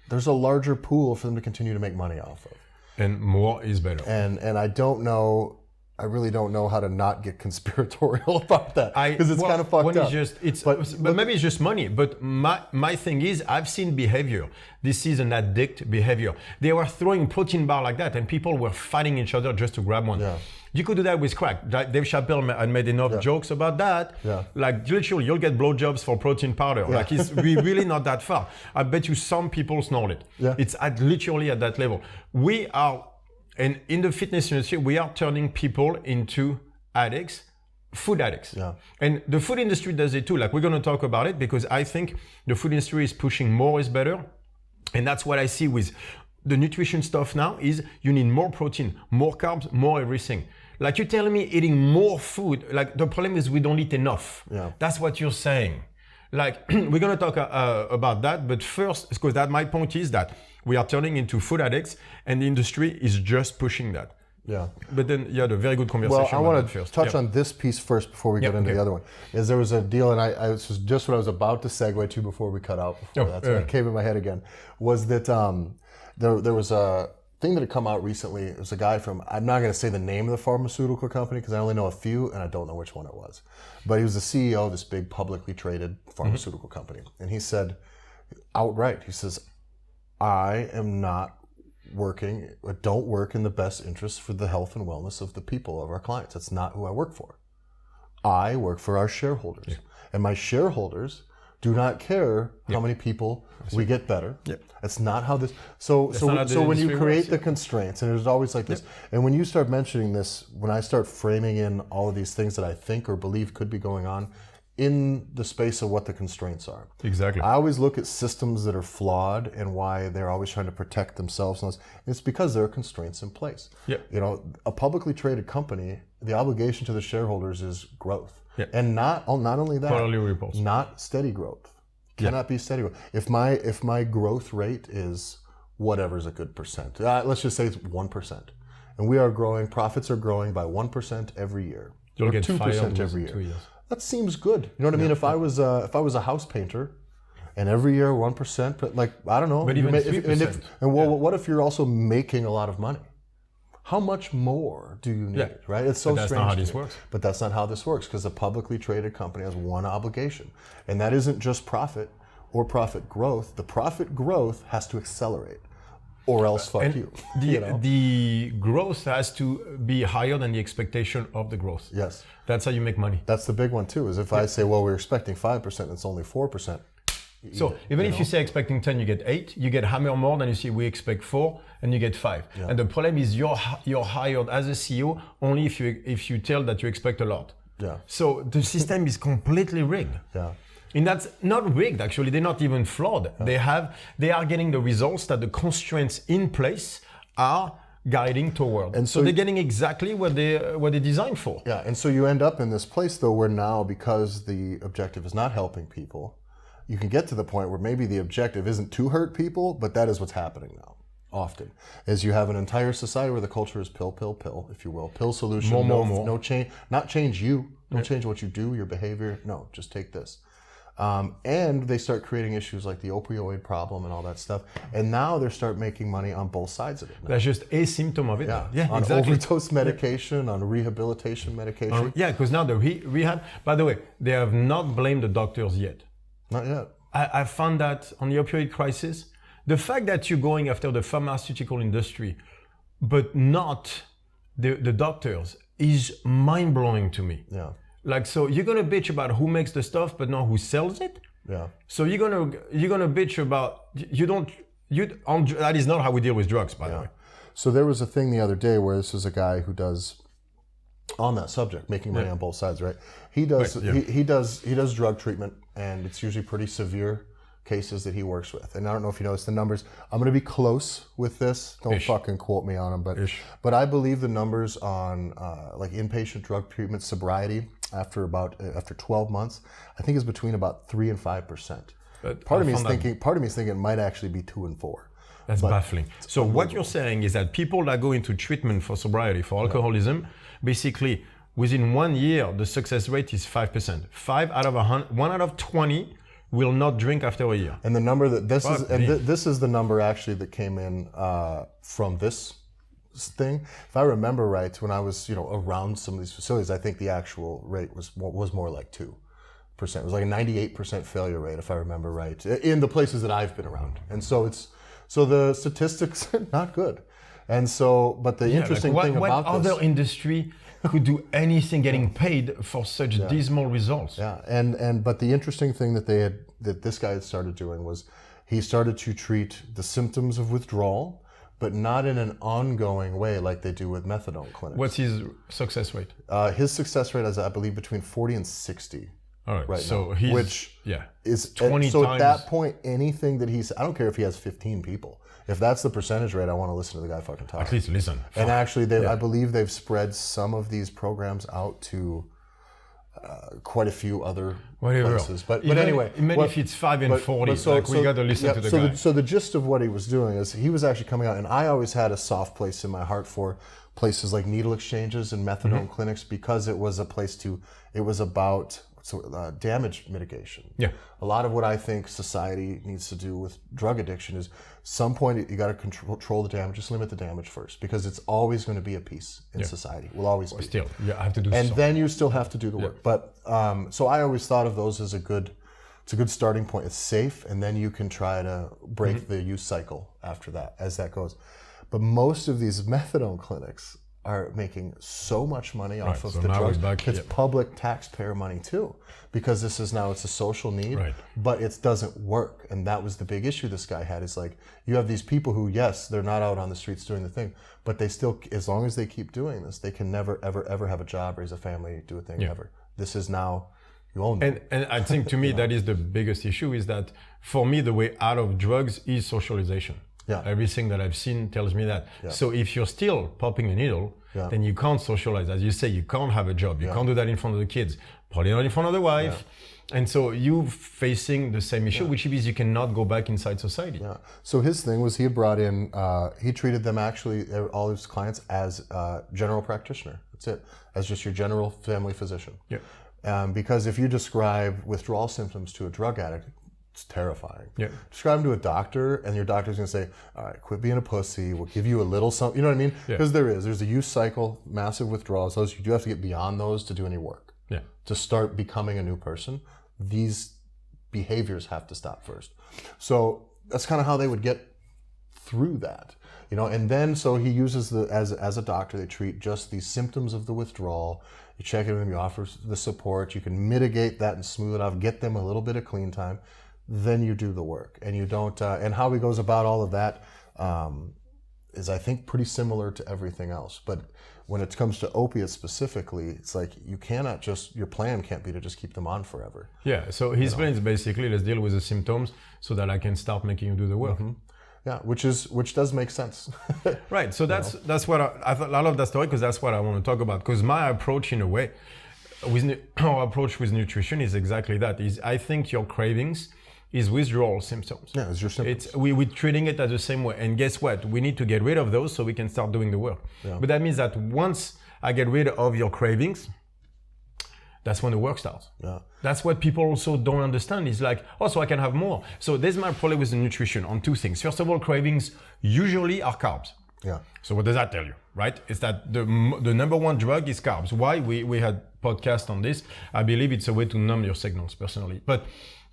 there's a larger pool for them to continue to make money off of. And more is better. And I really don't know how to not get conspiratorial about that, because it's kind of fucked up. But maybe it's just money. But my thing is, I've seen behavior. This is an addict behavior. They were throwing protein bar like that, and people were fighting each other just to grab one. Yeah. You could do that with crack. Dave Chappelle had made enough jokes about that. Yeah. Like literally, you'll get blowjobs for protein powder. Yeah. Like it's really not that far. I bet you some people snort it. Yeah. It's literally at that level. We are, and in the fitness industry, we are turning people into addicts, food addicts. Yeah. And the food industry does it too. Like we're going to talk about it because I think the food industry is pushing more is better. And that's what I see with the nutrition stuff now is you need more protein, more carbs, more everything. Like you're telling me eating more food, like the problem is we don't eat enough. Yeah. That's what you're saying. Like we're going to talk about that, but first, because my point is that we are turning into food addicts and the industry is just pushing that. Yeah. But then you had a very good conversation. Well, I want to touch on this piece first before we get into the other one. Is there was a deal, and this was just what I was about to segue to before we cut out. That's what came in my head again. Was that there was a thing that had come out recently. It was a guy from, I'm not going to say the name of the pharmaceutical company because I only know a few and I don't know which one it was. But he was the CEO of this big publicly traded pharmaceutical company. And he said outright, he says, I am not don't work in the best interest for the health and wellness of the people, of our clients. That's not who I work for. I work for our shareholders. Yeah. And my shareholders do not care how many people we get better. Yep. That's not how this. So when you create the constraints, and there's always like this, and when you start mentioning this, when I start framing in all of these things that I think or believe could be going on in the space of what the constraints are. Exactly. I always look at systems that are flawed and why they're always trying to protect themselves. And it's because there are constraints in place. Yep. You know, a publicly traded company, the obligation to the shareholders is growth. Yep. And not only that, not steady growth. Cannot be steady growth. If my growth rate is whatever's a good percent, let's just say it's 1%, and we are growing, profits are growing by 1% every year, you'll get 2% every year. 2 years. That seems good. You know what I mean? If I was a house painter, and every year 1%, but like I don't know. But even 3%. What if you're also making a lot of money? How much more do you need, right? It's so strange. That's not how this works. But that's not how this works, because a publicly traded company has one obligation, and that isn't just profit or profit growth. The profit growth has to accelerate. or else fuck you. The growth has to be higher than the expectation of the growth. Yes. That's how you make money. That's the big one too, is if I say, well, we're expecting 5% and it's only 4%. So even if you say expecting 10, you get 8, you get hammer more than you say we expect 4, and you get 5. Yeah. And the problem is you're hired as a CEO only if you tell that you expect a lot. Yeah. So the system is completely rigged. Yeah. And that's not rigged, actually. They're not even flawed. Yeah. They are getting the results that the constraints in place are guiding toward. And so they're getting exactly what they're designed for. Yeah. And so you end up in this place though where now, because the objective is not helping people, you can get to the point where maybe the objective isn't to hurt people, but that is what's happening now. Often, is you have an entire society where the culture is pill, pill, pill, if you will. Pill solution, no change, not change you, don't change what you do, your behavior, no, just take this. And they start creating issues like the opioid problem and all that stuff. And now they start making money on both sides of it. Now. That's just a symptom of it. Yeah, on exactly. Overdose medication, on rehabilitation medication. Because now the rehab, by the way, they have not blamed the doctors yet. Not yet. I found that on the opioid crisis, the fact that you're going after the pharmaceutical industry, but not the doctors, is mind-blowing to me. Yeah. Like, so you're gonna bitch about who makes the stuff, but not who sells it. Yeah. So you're gonna bitch about that is not how we deal with drugs, by the way. So there was a thing the other day where this is a guy who does, on that subject, making money on both sides, right? He does he does drug treatment, and it's usually pretty severe cases that he works with. And I don't know if you noticed the numbers. I'm going to be close with this. Don't fucking quote me on them, but I believe the numbers on like inpatient drug treatment sobriety after 12 months, I think is between about 3 and 5%. Part of me is thinking it might actually be 2 and 4. That's baffling. So what you're saying is that people that go into treatment for sobriety, for alcoholism, basically within 1 year, the success rate is 5%. 5 out of 100, 1 out of 20 will not drink after a year. And the number that this is the number actually that came in from this thing. If I remember right, when I was around some of these facilities, I think the actual rate was more like 2%. It was like a 98% failure rate, if I remember right, in the places that I've been around. And so the statistics are not good. And so, but the interesting thing about what other industry could do anything getting paid for such dismal results? Yeah, but the interesting thing that this guy had started doing was he started to treat the symptoms of withdrawal, but not in an ongoing way like they do with methadone clinics. What's his success rate? His success rate is, I believe, between 40 and 60. All right, so now, which is 20 so times. At that point, anything that I don't care if he has 15 people. If that's the percentage rate, I want to listen to the guy fucking talk. At least listen. And actually, I believe they've spread some of these programs out to quite a few other places. But anyway, even if it's 5 and 40, we got to listen to the guy. So the gist of what he was doing is he was actually coming out, and I always had a soft place in my heart for places like needle exchanges and methadone clinics, because it was a place it was about damage mitigation. Yeah. A lot of what I think society needs to do with drug addiction is some point you got to control the damage, just limit the damage first, because it's always going to be a piece in society. Will always be. Still, you have to do and then you still have to do the work. But so I always thought of those as it's a good starting point. It's safe, and then you can try to break the use cycle after that, as that goes. But most of these methadone clinics are making so much money off of the drugs. It's public taxpayer money too, because it's a social need, but it doesn't work. And that was the big issue this guy had, is like, you have these people who, yes, they're not out on the streets doing the thing, but they still, as long as they keep doing this, they can never, ever, ever have a job, raise a family, do a thing, ever. This is now, you own them. And I think to me, that is the biggest issue, is that for me, the way out of drugs is socialization. Yeah. Everything that I've seen tells me that. Yeah. So if you're still popping a needle, then you can't socialize. As you say, you can't have a job. You can't do that in front of the kids, probably not in front of the wife. Yeah. And so you're facing the same issue, which means you cannot go back inside society. Yeah. So his thing was he had brought in, he treated them actually, all his clients, as general practitioner. That's it. As just your general family physician. Yeah. Because if you describe withdrawal symptoms to a drug addict, it's terrifying. Yeah. Describe them to a doctor, and your doctor's going to say, all right, quit being a pussy. We'll give you a little something. You know what I mean? Because there's a use cycle, massive withdrawals. Those, you do have to get beyond those to do any work. Yeah. To start becoming a new person, these behaviors have to stop first. So that's kind of how they would get through that. And then so he uses as a doctor, they treat just the symptoms of the withdrawal. You check in with them, you offer the support, you can mitigate that and smooth it off, get them a little bit of clean time. Then you do the work, and you don't. And how he goes about all of that is, I think, pretty similar to everything else. But when it comes to opiates specifically, it's like you cannot your plan can't be to just keep them on forever. Yeah. So his plan is basically, let's deal with the symptoms so that I can start making you do the work. Mm-hmm. Yeah, which does make sense. Right. So that's what I love that story, because that's what I want to talk about. Because my approach, in a way, our approach with nutrition is exactly that. I think your cravings is withdrawal symptoms. Yeah, it's your symptoms. We're treating it as the same way. And guess what? We need to get rid of those so we can start doing the work. Yeah. But that means that once I get rid of your cravings, that's when the work starts. Yeah. That's what people also don't understand. It's like, so I can have more. So there's my problem with the nutrition on two things. First of all, cravings usually are carbs. Yeah. So what does that tell you, right? It's that the number one drug is carbs. Why? We had podcast on this. I believe it's a way to numb your signals personally. But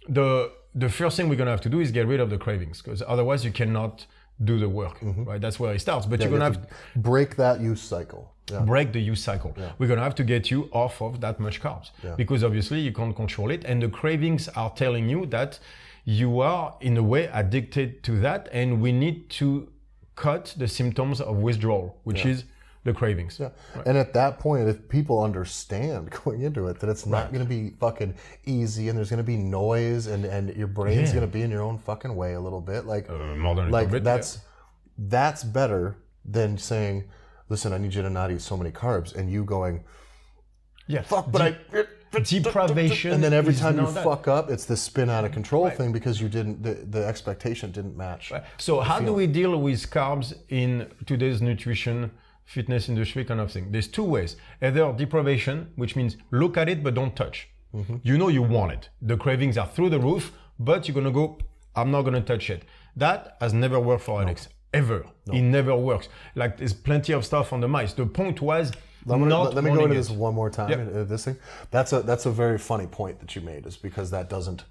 the first thing we're going to have to do is get rid of the cravings, because otherwise you cannot do the work, right? That's where it starts. But you're going to have to break that use cycle. Yeah. Break the use cycle. Yeah. We're going to have to get you off of that much carbs, because obviously you can't control it. And the cravings are telling you that you are, in a way, addicted to that. And we need to cut the symptoms of withdrawal, which is the cravings. Yeah. Right. And at that point, if people understand going into it that it's not going to be fucking easy, and there's going to be noise, and your brain's going to be in your own fucking way a little bit, like more than a little bit, that's better than saying, listen, I need you to not eat so many carbs, and you going, fuck, but deprivation. And then every time you fuck up, it's this spin out of control thing, because you didn't, the expectation didn't match. Right. So how do we deal with carbs in today's nutrition, fitness industry kind of thing? There's two ways. Either deprivation, which means look at it but don't touch. You know you want it. The cravings are through the roof, but you're going to go, I'm not going to touch it. That has never worked for addicts. Ever. No. It never works. Like, there's plenty of stuff on the mice. The point was let me go into this one more time. This thing. That's a very funny point that you made, is because that doesn't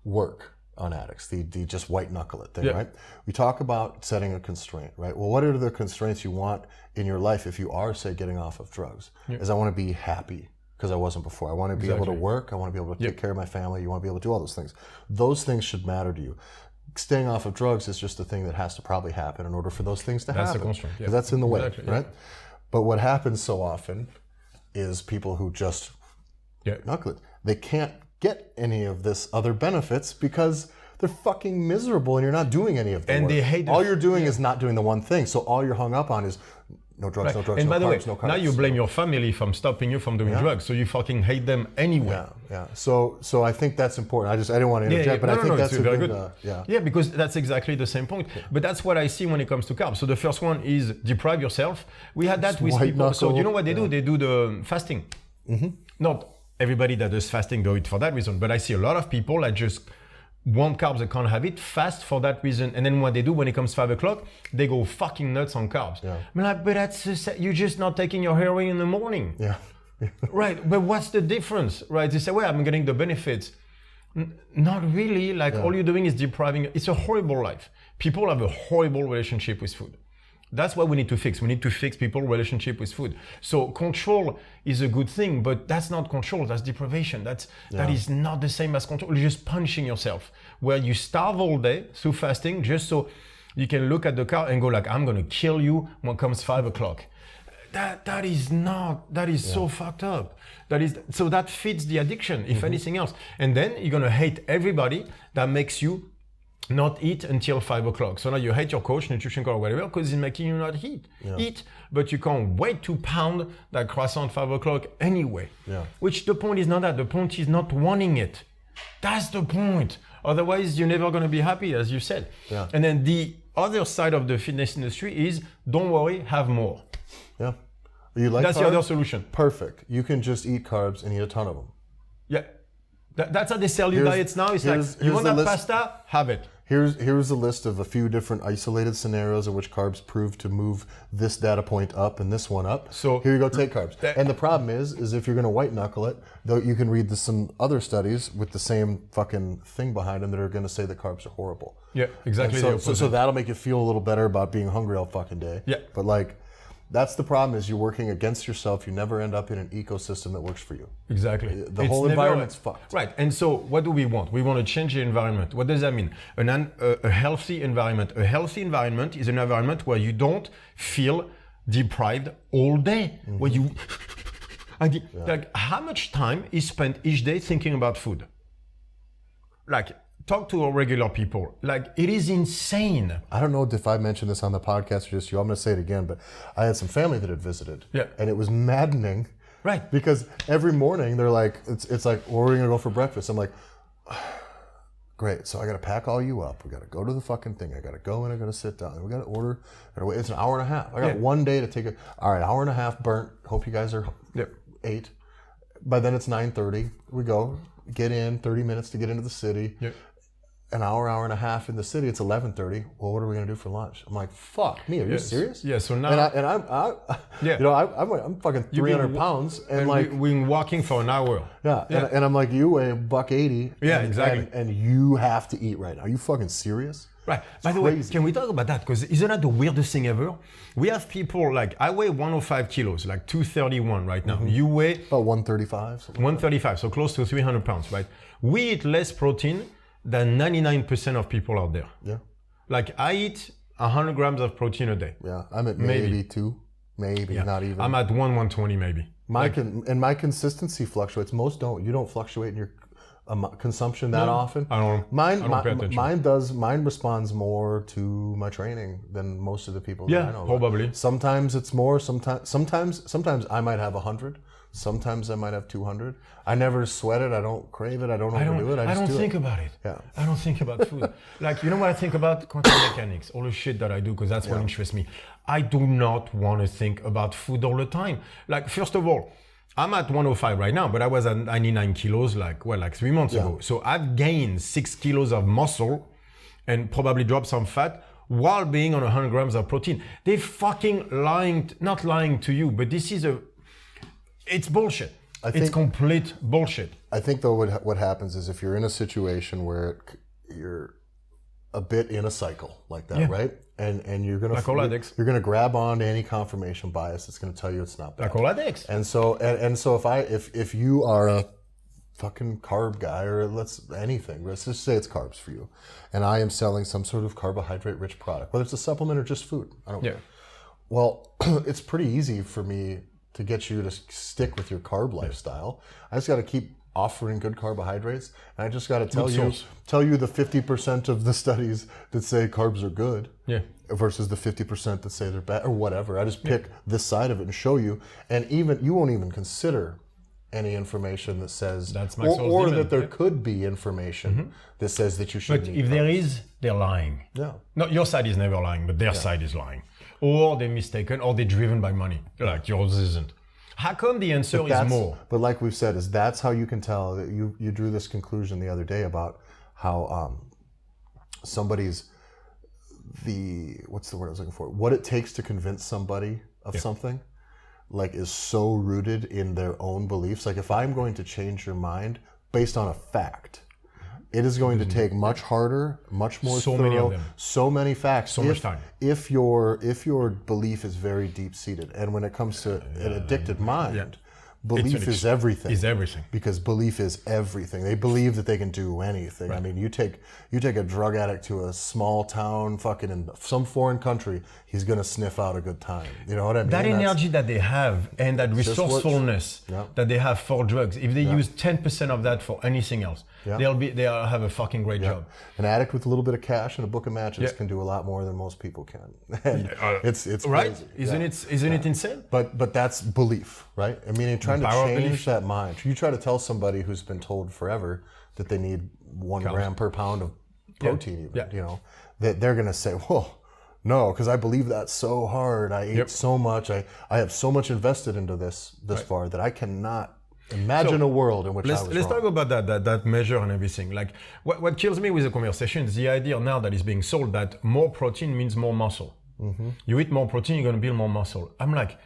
work on addicts. The just white knuckle it thing, right? We talk about setting a constraint, right? Well, what are the constraints you want in your life if you are, say, getting off of drugs? Is I want to be happy, because I wasn't before. I want to be able to work. I want to be able to take care of my family. You want to be able to do all those things. Those things should matter to you. Staying off of drugs is just a thing that has to probably happen in order for those things to happen. That's the constraint. Because that's in the way, right? But what happens so often is people who just knuckle it, they can't get any of this other benefits because they're fucking miserable, and you're not doing any of them. And they hate all you're doing is not doing the one thing. So all you're hung up on is no drugs, no drugs, and no by carbs, the way, no carbs. Now you blame your family from stopping you from doing drugs, so you fucking hate them anyway. Yeah. So I think that's important. I didn't want to interject, but I think that's very good. Because that's exactly the same point. But that's what I see when it comes to carbs. So the first one is deprive yourself. We had that with people. Knuckle. So you know what they do? They do the fasting. Not everybody that does fasting do it for that reason, but I see a lot of people that just want carbs, they can't have it, fast for that reason. And then what they do when it comes 5 o'clock, they go fucking nuts on carbs. I'm like, but you're just not taking your heroin in the morning. Right, but what's the difference, right? They say, well, I'm getting the benefits. Not really, all you're doing is depriving. It's a horrible life. People have a horrible relationship with food. That's what we need to fix. We need to fix people's relationship with food. So control is a good thing, but that's not control, that's deprivation. That is not the same as control. You're just punishing yourself, where you starve all day through fasting just so you can look at the car and go like, I'm gonna kill you when it comes 5 o'clock. That is so fucked up. So that fits the addiction, if anything else. And then you're gonna hate everybody that makes you not eat until 5 o'clock. So now you hate your coach, nutrition coach, or whatever, because it's making you not eat. But you can't wait to pound that croissant 5 o'clock anyway. Which the point is not that. The point is not wanting it. That's the point. Otherwise, you're never going to be happy, as you said. And then the other side of the fitness industry is, don't worry, have more. You like That's carbs? The other solution. Perfect. You can just eat carbs and eat a ton of them. That's how they sell you diets now. It's like, you want that pasta? Have it. here's a list of a few different isolated scenarios in which carbs prove to move this data point up and this one up. So here you go, take carbs. And the problem is if you're going to white knuckle it, though, you can read some other studies with the same fucking thing behind them that are going to say that carbs are horrible. Yeah, exactly. So that'll make you feel a little better about being hungry all fucking day. Yeah. But like, that's the problem, is you're working against yourself. You never end up in an ecosystem that works for you. Exactly. The whole environment's fucked. Right. And so what do we want? We want to change the environment. What does that mean? A healthy environment. A healthy environment is an environment where you don't feel deprived all day. Where you... Like, how much time is spent each day thinking about food? Like, talk to regular people. Like, it is insane. I don't know if I mentioned this on the podcast or just you. I'm going to say it again, but I had some family that had visited. Yeah. And it was maddening. Right. Because every morning they're like, it's like, where are we going to go for breakfast? I'm like, great. So I got to pack all you up. We got to go to the fucking thing. I got to go and I got to sit down. We got to order. It's an hour and a half. I got one day to take it. All right, hour and a half burnt. Hope you guys are 8. By then it's 9:30. We go, get in, 30 minutes to get into the city. Yep. An hour and a half in the city, it's 11:30. Well, what are we gonna do for lunch? I'm like, fuck me, are you serious? Yeah, so now... I'm fucking 300 pounds. And like... We've been walking for an hour. Yeah. And I'm like, you weigh $180. Yeah, exactly. And you have to eat right now. Are you fucking serious? Right. By the way, can we talk about that? Because isn't that the weirdest thing ever? We have people like, I weigh 105 kilos, like 231 right now. You weigh... About 135. 135, so close to 300 pounds, right? We eat less protein than 99% of people out there. Yeah. Like, I eat 100 grams of protein a day. Yeah, I'm at maybe 2, maybe, not even. I'm at 120 maybe. My consistency fluctuates. Most don't. You don't fluctuate in your consumption that often. I don't pay attention. Mine responds more to my training than most of the people that I know. Probably. Sometimes it's more, sometimes I might have 100. Sometimes I might have 200. I never sweat it. I don't crave it. I don't overdo it. I don't think about it. Yeah. I don't think about food. Like, you know what I think about? Quantum mechanics, all the shit that I do, because that's what interests me. I do not want to think about food all the time. Like, first of all, I'm at 105 right now, but I was at 99 kilos like 3 months ago. So I've gained 6 kilos of muscle and probably dropped some fat while being on 100 grams of protein. They're fucking lying, not lying to you, but this is it's bullshit. It's complete bullshit. I think though what happens is if you're in a situation where you're a bit in a cycle like that, right? And you're gonna grab on to any confirmation bias that's gonna tell you it's not bad. Like all addicts. And so if you are a fucking carb guy, or let's just say it's carbs for you, and I am selling some sort of carbohydrate rich product, whether it's a supplement or just food, I don't care. Well, it's pretty easy for me to get you to stick with your carb lifestyle. I just got to keep offering good carbohydrates, and I just got to tell you the 50% of the studies that say carbs are good versus the 50% that say they're bad, or whatever. I just pick this side of it and show you, and even you won't even consider any information that says or that there could be information that says that you shouldn't eat if carbs. There is, they're lying. Yeah. No, your side is never lying, but their side is lying. Or they're mistaken, or they're driven by money. Like yours isn't. How come the answer is more? But like we've said, that's how you can tell that you drew this conclusion the other day about how somebody's what's the word I was looking for? What it takes to convince somebody of something, like, is so rooted in their own beliefs. Like, if I'm going to change your mind based on a fact, it is going to take much harder, much more thorough, many of them. so many facts. So much time. If your belief is very deep seated, and when it comes to an addicted mind, belief is everything. Is everything. Because belief is everything. They believe that they can do anything. Right. I mean, you take a drug addict to a small town, fucking in some foreign country, he's gonna sniff out a good time. You know what I mean? That energy that they have and that resourcefulness that they have for drugs, if they use 10% of that for anything else, they'll have a fucking great job. An addict with a little bit of cash and a book of matches can do a lot more than most people can. And it's right? crazy. Isn't it insane? But that's belief, right? I mean, trying to change that mind. You try to tell somebody who's been told forever that they need 1 gram per pound of protein, you know, that they're gonna say, "Whoa, no," because I believe that so hard. I ate so much. I have so much invested into this far that I cannot Imagine a world in which I was let's wrong. talk about that measure and everything. Like what kills me with the conversation is the idea now that is being sold that more protein means more muscle. Mm-hmm. You eat more protein, you're going to build more muscle. I'm like,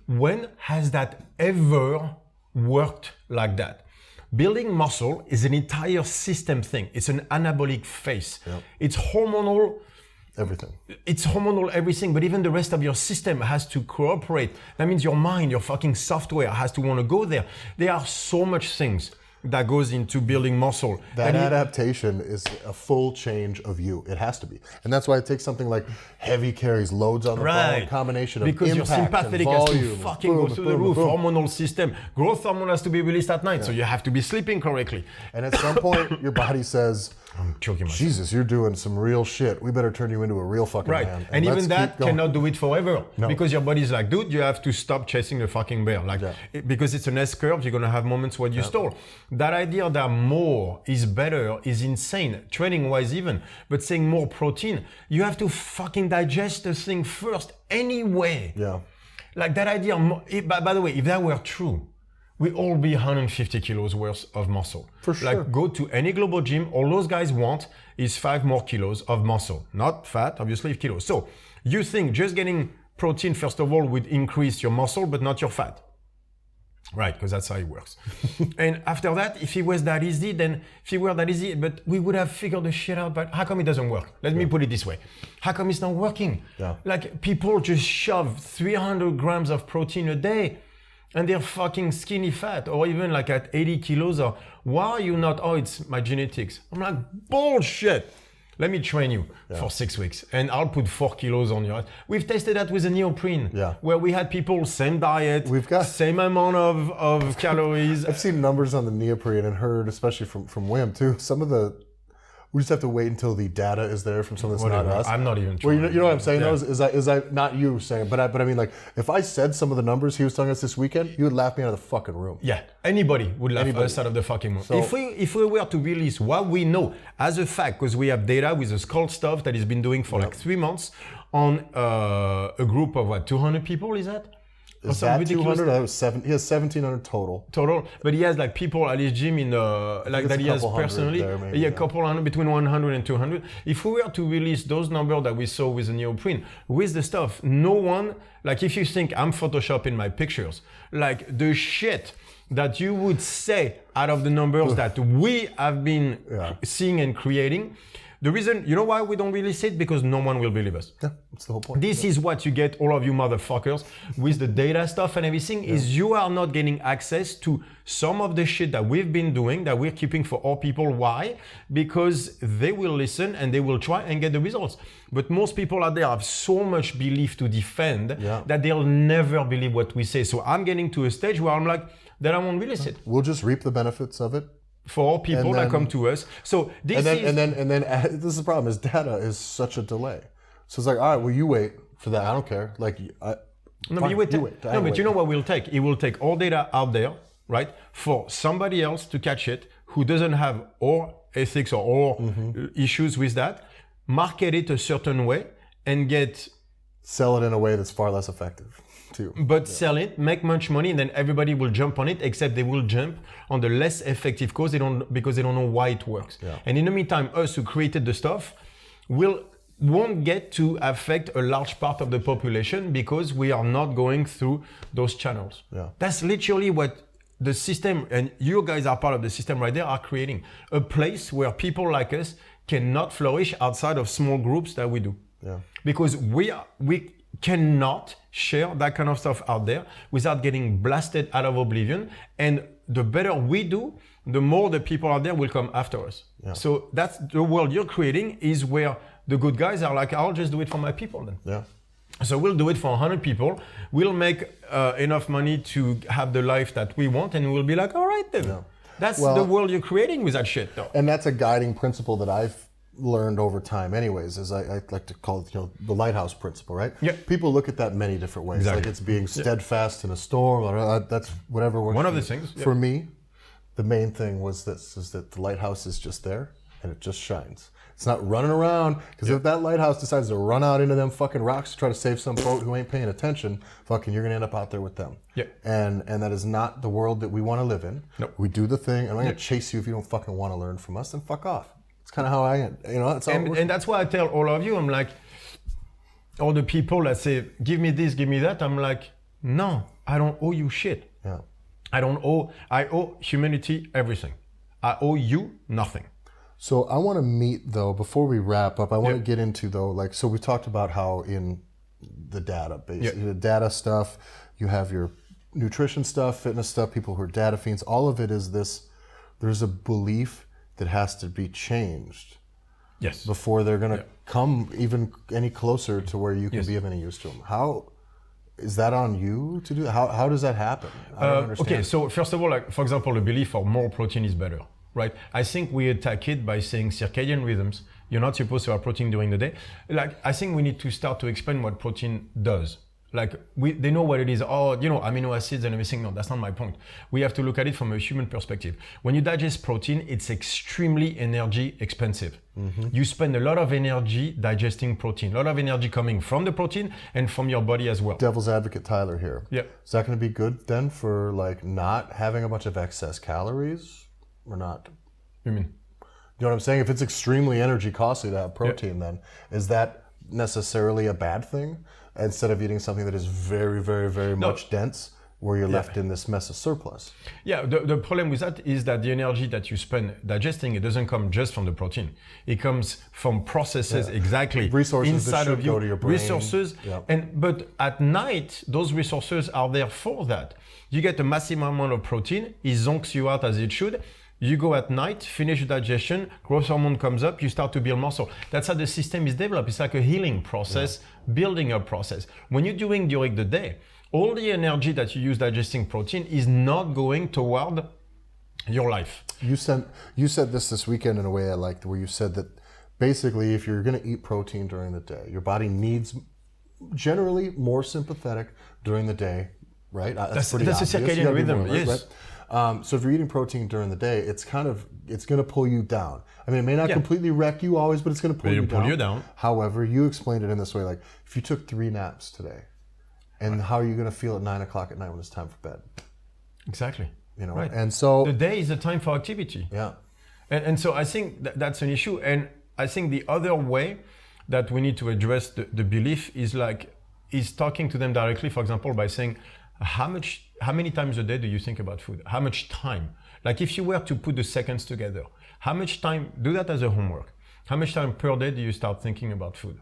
when has that ever worked like that? Building muscle is an entire system thing. It's an anabolic phase. Yep. It's hormonal. Everything. It's hormonal everything, but even the rest of your system has to cooperate. That means your mind, your fucking software has to want to go there. There are so much things that goes into building muscle. That adaptation is a full change of you. It has to be. And that's why it takes something like heavy carries, loads on the ball, combination of because impact your sympathetic and volume. has to fucking go through the roof. Hormonal system. Growth hormone has to be released at night, so you have to be sleeping correctly. And at some point, your body says, I'm choking myself. Jesus, you're doing some real shit. We better turn you into a real fucking man. And even that cannot do it forever. No. Because your body's like, dude, you have to stop chasing the fucking bear. Like, because it's an S curve, you're going to have moments where you stall. That idea that more is better is insane, training wise even. But saying more protein, you have to fucking digest the thing first anyway. Yeah. Like that idea, by the way, if that were true, we all be 150 kilos worth of muscle. For sure. Like go to any global gym, all those guys want is 5 more kilos of muscle. Not fat, obviously, kilos. So you think just getting protein, first of all, would increase your muscle, but not your fat. Right, because that's how it works. And after that, if it was that easy, but we would have figured the shit out, but how come it doesn't work? Let me put it this way. How come it's not working? Yeah. Like people just shove 300 grams of protein a day and they're fucking skinny fat, or even like at 80 kilos, or why are you not, oh, it's my genetics. I'm like, bullshit. Let me train you for 6 weeks and I'll put 4 kilos on you. We've tested that with a neoprene where we had people, same diet, same amount of calories. I've seen numbers on the neoprene and heard, especially from Wim too, some of the, we just have to wait until the data is there from someone that's not us. I'm not even trying. Well, you know what I'm saying? Is I not you saying, but I mean, like, if I said some of the numbers he was telling us this weekend, you would laugh me out of the fucking room. Yeah, anybody would laugh us out of the fucking room. So, if we were to release what we know as a fact, because we have data with the Skull stuff that he's been doing for like 3 months on a group of what, 200 people, is that? Is that 200? That was he has 1,700 total. But he has like people at his gym in like that he has personally. A couple hundred, between 100 and 200. If we were to release those numbers that we saw with the neoprene, with the stuff, no one, like if you think I'm photoshopping my pictures, like the shit that you would say out of the numbers that we have been seeing and creating. The reason, you know why we don't release it? Because no one will believe us. Yeah, that's the whole point. This is what you get, all of you motherfuckers, with the data stuff and everything, is you are not getting access to some of the shit that we've been doing, that we're keeping for our people. Why? Because they will listen and they will try and get the results. But most people out there have so much belief to defend that they'll never believe what we say. So I'm getting to a stage where I'm like, then I won't release it. We'll just reap the benefits of it. For all people that come to us. So this this is the problem, is data is such a delay. So it's like, all right, well, you wait for that. I don't care. Like, but you know what we'll take? It will take all data out there, right? For somebody else to catch it who doesn't have or ethics or issues with that, market it a certain way and sell it in a way that's far less effective. But sell it, make much money, and then everybody will jump on it, except they will jump on the less effective cause because they don't know why it works. Yeah. And in the meantime, us who created the stuff won't get to affect a large part of the population because we are not going through those channels. Yeah. That's literally what the system, and you guys are part of the system right there, are creating. A place where people like us cannot flourish outside of small groups that we do. Yeah. Because we cannot share that kind of stuff out there without getting blasted out of oblivion. And the better we do, the more the people out there will come after us. Yeah. So that's the world you're creating, is where the good guys are like, I'll just do it for my people then. Yeah. So we'll do it for 100 people. We'll make enough money to have the life that we want, and we'll be like, all right then. Yeah. That's the world you're creating with that shit though. And that's a guiding principle that I've learned over time anyways, is I like to call it, the lighthouse principle, right? Yeah. People look at that many different ways. Exactly. Like it's being steadfast in a storm, or that's whatever works. One of the things. For me, the main thing was this, is that the lighthouse is just there and it just shines. It's not running around, because if that lighthouse decides to run out into them fucking rocks to try to save some boat who ain't paying attention, fucking you're gonna end up out there with them. Yeah. And that is not the world that we want to live in. Nope. We do the thing, and I'm gonna chase you if you don't fucking want to learn from us, then fuck off. It's kind of how I, that's how and that's why I tell all of you, I'm like, all the people that say, give me this, give me that, I'm like, no, I don't owe you shit. Yeah. I owe humanity everything. I owe you nothing. So I want to meet, though, before we wrap up, I want to get into, though, like, so we talked about how in the data, basically, the data stuff, you have your nutrition stuff, fitness stuff, people who are data fiends, all of it is this, there's a belief that has to be changed. Yes. Before they're going to come even any closer to where you can be of any use to them. How is that on you to do? How does that happen? I don't understand. Okay, so first of all, like, for example, the belief for more protein is better. Right, I think we attack it by saying circadian rhythms. You're not supposed to have protein during the day. Like, I think we need to start to explain what protein does. Like, they know what it is. Oh, amino acids and everything. No, that's not my point. We have to look at it from a human perspective. When you digest protein, it's extremely energy expensive. Mm-hmm. You spend a lot of energy digesting protein, a lot of energy coming from the protein and from your body as well. Devil's advocate Tyler here. Yeah. Is that going to be good then for like not having a bunch of excess calories? Or not? You mean? You know what I'm saying? If it's extremely energy costly to have protein, then is that necessarily a bad thing? Instead of eating something that is very, very, very much dense, where you're left in this mess of surplus. Yeah, the problem with that is that the energy that you spend digesting, it doesn't come just from the protein. It comes from processes exactly resources inside that of you. go to your brain. Resources, but at night, those resources are there for that. You get a massive amount of protein, it zonks you out as it should. You go at night, finish digestion, growth hormone comes up, you start to build muscle. That's how the system is developed. It's like a healing process, building up process. When you're doing during the day, all the energy that you use digesting protein is not going toward your life. You said this weekend in a way I liked, where you said that basically if you're going to eat protein during the day, your body needs generally more sympathetic during the day, right? That's a circadian rhythm, yes. Right? So if you're eating protein during the day, it's going to pull you down. I mean, it may not completely wreck you always, but it's going to pull you down. However, you explained it in this way, like if you took 3 naps today, and how are you going to feel at 9 o'clock at night when it's time for bed? Exactly. Right. And so the day is a time for activity. Yeah. And so I think that's an issue. And I think the other way that we need to address the belief is talking to them directly, for example, by saying, how many times a day do you think about food? How much time? Like if you were to put the seconds together, how much time, do that as a homework. How much time per day do you start thinking about food?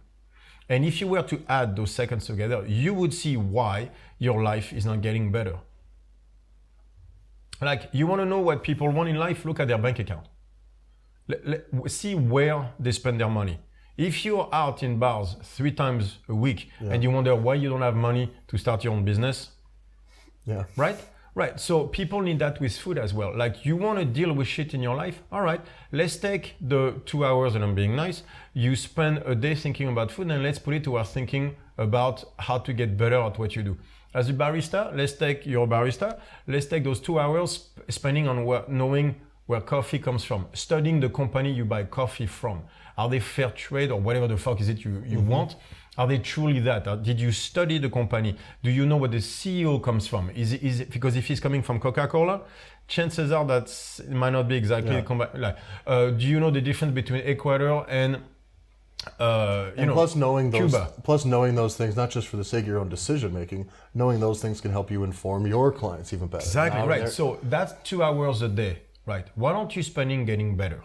And if you were to add those seconds together, you would see why your life is not getting better. Like, you want to know what people want in life? Look at their bank account. See where they spend their money. If you're out in bars 3 times a week and you wonder why you don't have money to start your own business, right. So people need that with food as well. Like, you want to deal with shit in your life? All right, let's take the 2 hours, and I'm being nice, you spend a day thinking about food, and let's put it towards thinking about how to get better at what you do. As a barista, let's take those 2 hours spending on knowing where coffee comes from, studying the company you buy coffee from. Are they fair trade or whatever the fuck is it you want? Are they truly that? Did you study the company? Do you know where the CEO comes from? Is it because if he's coming from Coca-Cola, chances are that it might not be exactly the company. Do you know the difference between Ecuador and plus knowing Cuba? Plus knowing those things, not just for the sake of your own decision making, knowing those things can help you inform your clients even better. Exactly, right. So that's 2 hours a day, right? Why don't you spend getting better?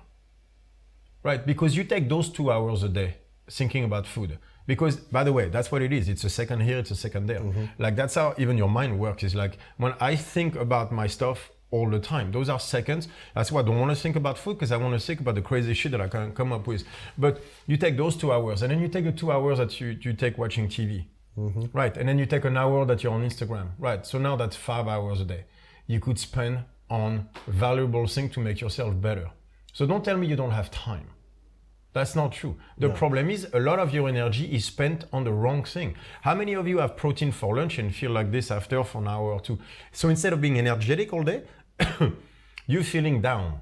Right, because you take those 2 hours a day thinking about food. Because, by the way, that's what it is. It's a second here, it's a second there. Mm-hmm. Like, that's how even your mind works. It's like, when I think about my stuff all the time, those are seconds. That's why I don't want to think about food, because I want to think about the crazy shit that I can come up with. But you take those 2 hours, and then you take the 2 hours that you take watching TV. Mm-hmm. Right, and then you take an hour that you're on Instagram. Right, so now that's 5 hours a day. You could spend on valuable things to make yourself better. So don't tell me you don't have time. That's not true. The problem is a lot of your energy is spent on the wrong thing. How many of you have protein for lunch and feel like this after for an hour or two? So instead of being energetic all day, you're feeling down.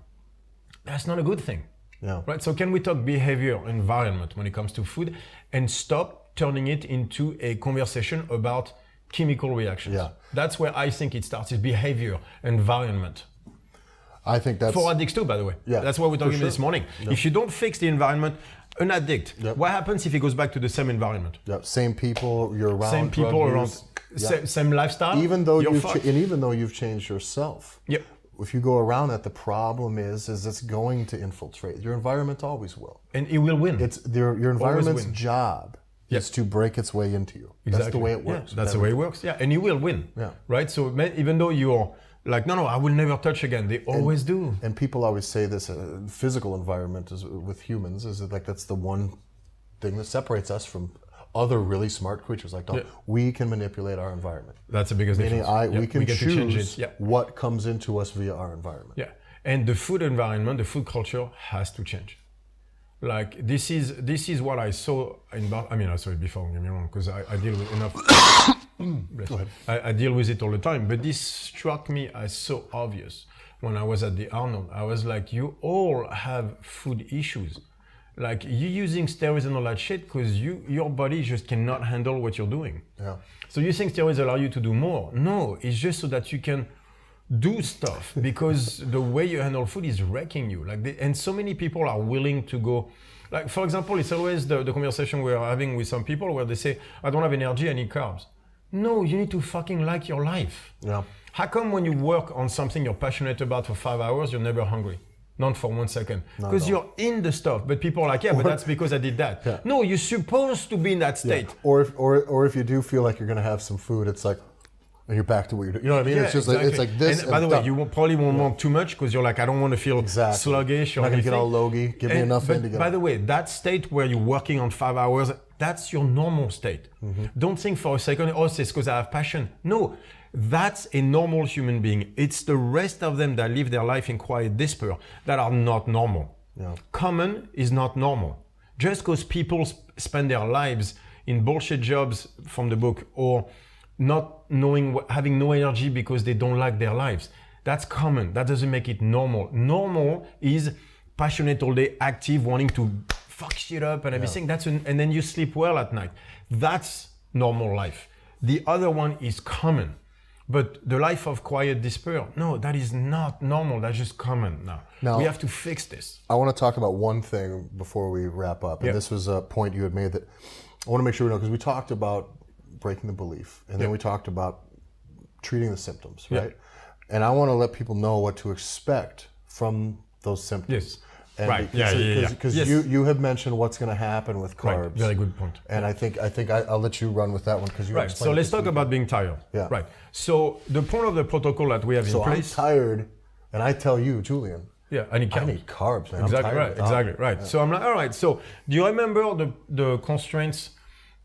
That's not a good thing. Yeah. Right. So can we talk behavior, environment when it comes to food, and stop turning it into a conversation about chemical reactions? Yeah. That's where I think it starts. Is behavior, environment. I think that's For addicts too, by the way. Yeah, That's what we're talking for about this sure. morning. Yep. If you don't fix the environment, an addict, Yep. what happens if he goes back to the same environment? Yep. Same people you're around. Same people drug around, use. Yep. same lifestyle. Even though you're you've fucked. and even though you've changed yourself. Yep. If you go around that, the problem is it's going to infiltrate. Your environment always will. And it will win. It's your environment's win. job Yep. is to break its way into you. That's the way it works. Yeah, that's the way it works. Yeah, and you will win. Yeah. Right. So even though you're like, no, I will never touch again. They always do. And people always say this: physical environment is with humans is like that's the one thing that separates us from other really smart creatures. Like, we can manipulate our environment. That's the biggest Meaning, difference. we can get to change choose it. Yeah. what comes into us via our environment. Yeah. And the food environment, the food culture has to change. Like this is what I saw in I saw it before, don't get me wrong, because I deal with enough. Go ahead. I deal with it all the time, but this struck me as so obvious when I was at the Arnold. I was like, you all have food issues. Like you're using steroids and all that shit because your body just cannot handle what you're doing. Yeah. So you think steroids allow you to do more? No, it's just so that you can do stuff because the way you handle food is wrecking you. And so many people are willing to go. Like for example, it's always the conversation we're having with some people where they say, I don't have energy, I need carbs. No, you need to fucking like your life. Yeah. How come when you work on something you're passionate about for 5 hours, you're never hungry? Not for 1 second. Because you're in the stuff. But people are like, yeah, but that's because I did that. Yeah. No, you're supposed to be in that state. Yeah. Or if you do feel like you're going to have some food, it's like, and you're back to what you're doing. You know what I mean? Yeah, it's just exactly. it's like this. And by the way, you probably won't want too much because you're like, I don't want to feel sluggish or I'm not going to anything. get all logy. Give me enough in to get By out. the way, that state where you're working on 5 hours, that's your normal state. Mm-hmm. Don't think for a second, oh, it's because I have passion. No, that's a normal human being. It's the rest of them that live their life in quiet despair that are not normal. Yeah. Common is not normal. Just because people spend their lives in bullshit jobs from the book or not knowing, having no energy because they don't like their lives. That's common. That doesn't make it normal. Normal is passionate all day, active, wanting to fuck shit up and everything. And then you sleep well at night. That's normal life. The other one is common. But the life of quiet despair, no, that is not normal. That's just common now. We have to fix this. I want to talk about one thing before we wrap up. And this was a point you had made that I want to make sure we know, because we talked about breaking the belief, and then we talked about treating the symptoms, right? And I want to let people know what to expect from those symptoms. Yes. And Right. Because Yes. you have mentioned what's going to happen with carbs. Right. Very good point. And I think I'll let you run with that one because you Right. So let's talk about being tired. Yeah. Right. So the point of the protocol that we have in place. I'm tired, and I tell you, Julian. Yeah, I need carbs. I need carbs, man. Exactly I'm tired right. without Exactly it. right. Yeah. So I'm like, all right. So do you remember the constraints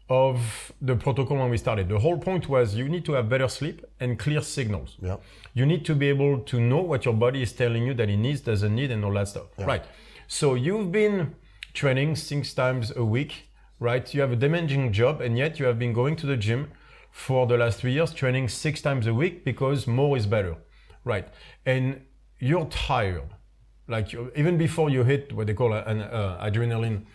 of the protocol when we started? The whole point was you need to have better sleep and clear signals. Yeah. You need to be able to know what your body is telling you that it needs, doesn't need, and all that stuff. Yeah. Right. So you've been training 6 times a week, right? You have a demanding job, and yet you have been going to the gym for the last 3 years, training 6 times a week because more is better, right? And you're tired. Like even before you hit what they call an adrenaline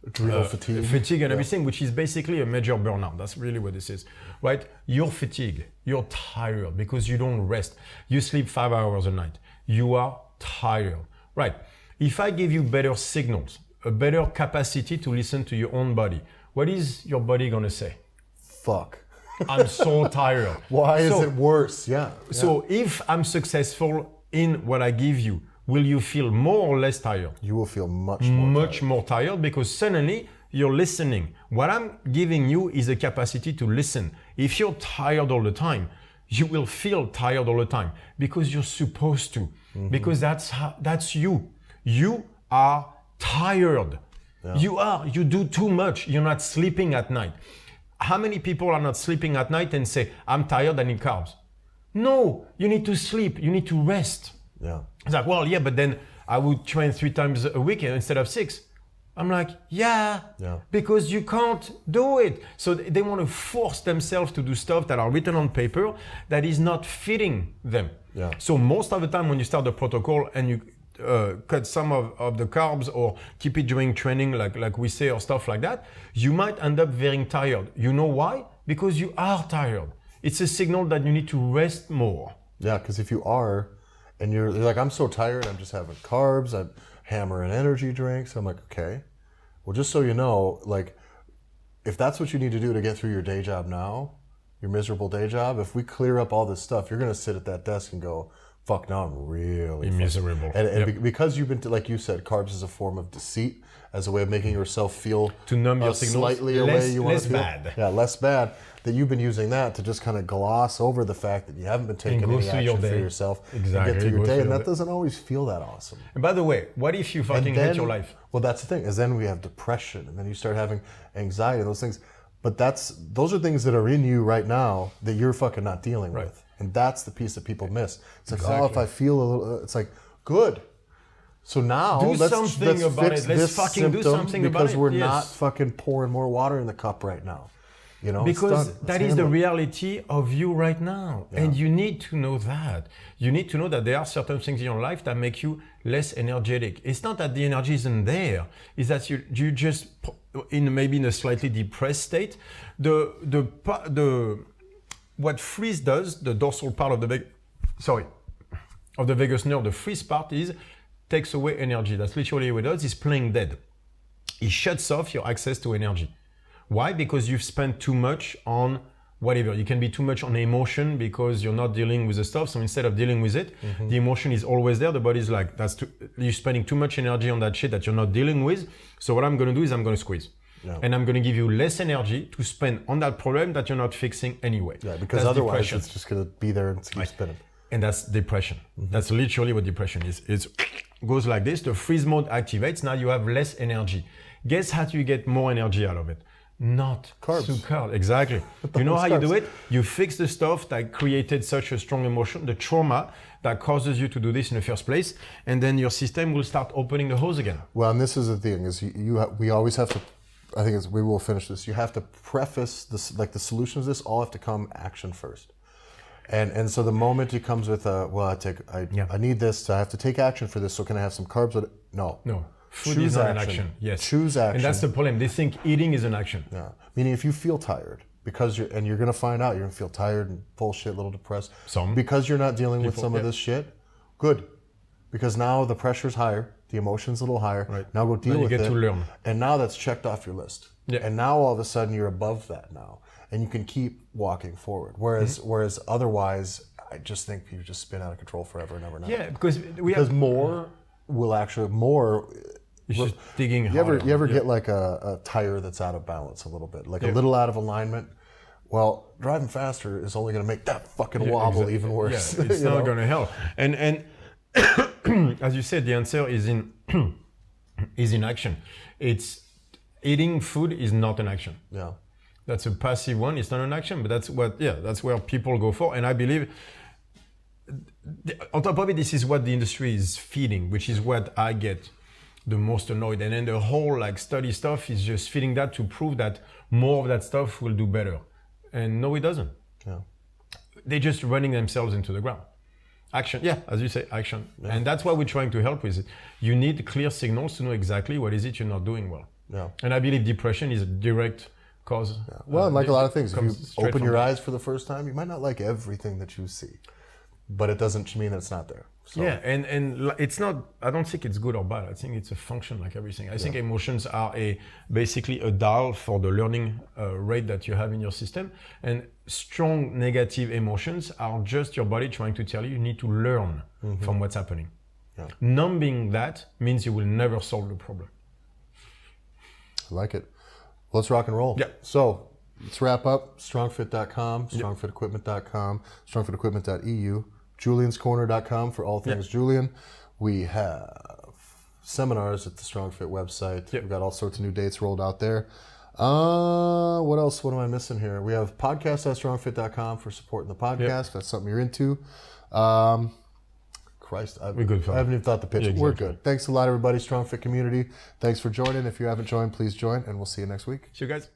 Adrenal fatigue and everything, which is basically a major burnout. That's really what this is, right? You're fatigued, you're tired because you don't rest. You sleep 5 hours a night. You are tired, right? If I give you better signals, a better capacity to listen to your own body, what is your body gonna say? Fuck. I'm so tired. Why is it worse? Yeah. So if I'm successful in what I give you, will you feel more or less tired? You will feel much more tired because suddenly you're listening. What I'm giving you is a capacity to listen. If you're tired all the time, you will feel tired all the time because you're supposed to. Mm-hmm. Because that's you. You are tired. Yeah. You do too much. You're not sleeping at night. How many people are not sleeping at night and say, I'm tired, I need carbs? No, you need to sleep. You need to rest. Yeah. It's like, well, yeah, but then I would train 3 times a week instead of 6. I'm like, yeah, because you can't do it. So they want to force themselves to do stuff that are written on paper that is not fitting them. Yeah. So most of the time when you start the protocol and cut some of the carbs or keep it during training, like we say, or stuff like that, you might end up very tired. You know why? Because you are tired. It's a signal that you need to rest more. Yeah, because if you are, and you're like, I'm so tired, I'm just having carbs, I'm hammering energy drinks. I'm like, okay, well, just so you know, like, if that's what you need to do to get through your day job now, your miserable day job, if we clear up all this stuff, you're going to sit at that desk and go, fuck, now I'm really miserable. And because you've been, like you said, carbs is a form of deceit, as a way of making yourself feel to numb your signals slightly a way you want to feel. Bad. Yeah, less bad. That you've been using that to just kind of gloss over the fact that you haven't been taking any action for yourself and get through your day. And that doesn't always feel that awesome. And by the way, what if you fucking hate your life? Well, that's the thing, is then we have depression, and then you start having anxiety, those things. But those are things that are in you right now that you're fucking not dealing with. And that's the piece that people miss. It's like, oh, if I feel a little, it's like, good. So now let's fix this fucking do something about it. Because we're not fucking pouring more water in the cup right now. You know, because that is the reality of you right now. Yeah. And you need to know that. You need to know that there are certain things in your life that make you less energetic. It's not that the energy isn't there. It's that you just, maybe in a slightly depressed state. What freeze does, the dorsal part of the vagus nerve, the freeze part takes away energy. That's literally what it does. It's playing dead. It shuts off your access to energy. Why? Because you've spent too much on whatever. You can be too much on emotion because you're not dealing with the stuff. So instead of dealing with it, the emotion is always there. The body's like, you're spending too much energy on that shit that you're not dealing with. So what I'm going to do is I'm going to squeeze. Yeah. And I'm going to give you less energy to spend on that problem that you're not fixing anyway. Yeah, because otherwise depression. It's just going to be there and keep spinning. And that's depression. That's literally what depression is. It goes like this. The freeze mode activates. Now you have less energy. Guess how you get more energy out of it? Not carbs. Exactly. You know how you do it? You fix the stuff that created such a strong emotion, the trauma that causes you to do this in the first place, and then your system will start opening the hose again. Well, and this is the thing, is we always have to, I think we will finish this, you have to preface this, like the solutions to this all have to come action first. And so the moment it comes with, I need this, I have to take action for this, so can I have some carbs with it? No. Food is not an action. Yes. Choose action. And that's the problem. They think eating is an action. Yeah. Meaning if you feel tired, because you're going to find out you're going to feel tired and bullshit, a little depressed. Because you're not dealing with some of this shit, good. Because now the pressure's higher, the emotion's a little higher. Right. Now go deal with it. You get to learn. And now that's checked off your list. Yeah. And now all of a sudden you're above that now. And you can keep walking forward. Whereas otherwise, I just think you just spin out of control forever and ever and ever. Yeah, because more will actually more. It's just digging harder. You ever get like a tire that's out of balance a little bit, like a little out of alignment? Well, driving faster is only going to make that fucking wobble even worse. Yeah, it's not going to help. And as you said, the answer is in action. It's eating food is not an action. Yeah, that's a passive one. It's not an action, but that's where people go for. And I believe, on top of it, this is what the industry is feeding, which is what I get the most annoyed. And then the whole study stuff is just feeding that to prove that more of that stuff will do better. And no, it doesn't. Yeah. They're just running themselves into the ground. Action, as you say, action. Yeah. And that's what we're trying to help with. You need clear signals to know exactly what is it you're not doing well. Yeah. And I believe depression is a direct cause. Yeah. Well, like a lot of things, if you open your eyes for the first time, you might not like everything that you see. But it doesn't mean that it's not there. So. Yeah, and it's not, I don't think it's good or bad. I think it's a function like everything. I think emotions are basically a dial for the learning rate that you have in your system. And strong negative emotions are just your body trying to tell you need to learn from what's happening. Yeah. Numbing that means you will never solve the problem. I like it. Let's rock and roll. Yeah. So let's wrap up. StrongFit.com, StrongFitEquipment.com, StrongFitEquipment.eu. Julian'sCorner.com for all things Julian. We have seminars at the StrongFit website. We've got all sorts of new dates rolled out there. What else? What am I missing here? We have podcasts at StrongFit.com for supporting the podcast. If that's something you're into. Christ, I haven't even thought the pitch. We're good. Thanks a lot, everybody. StrongFit community. Thanks for joining. If you haven't joined, please join, and we'll see you next week. See you guys.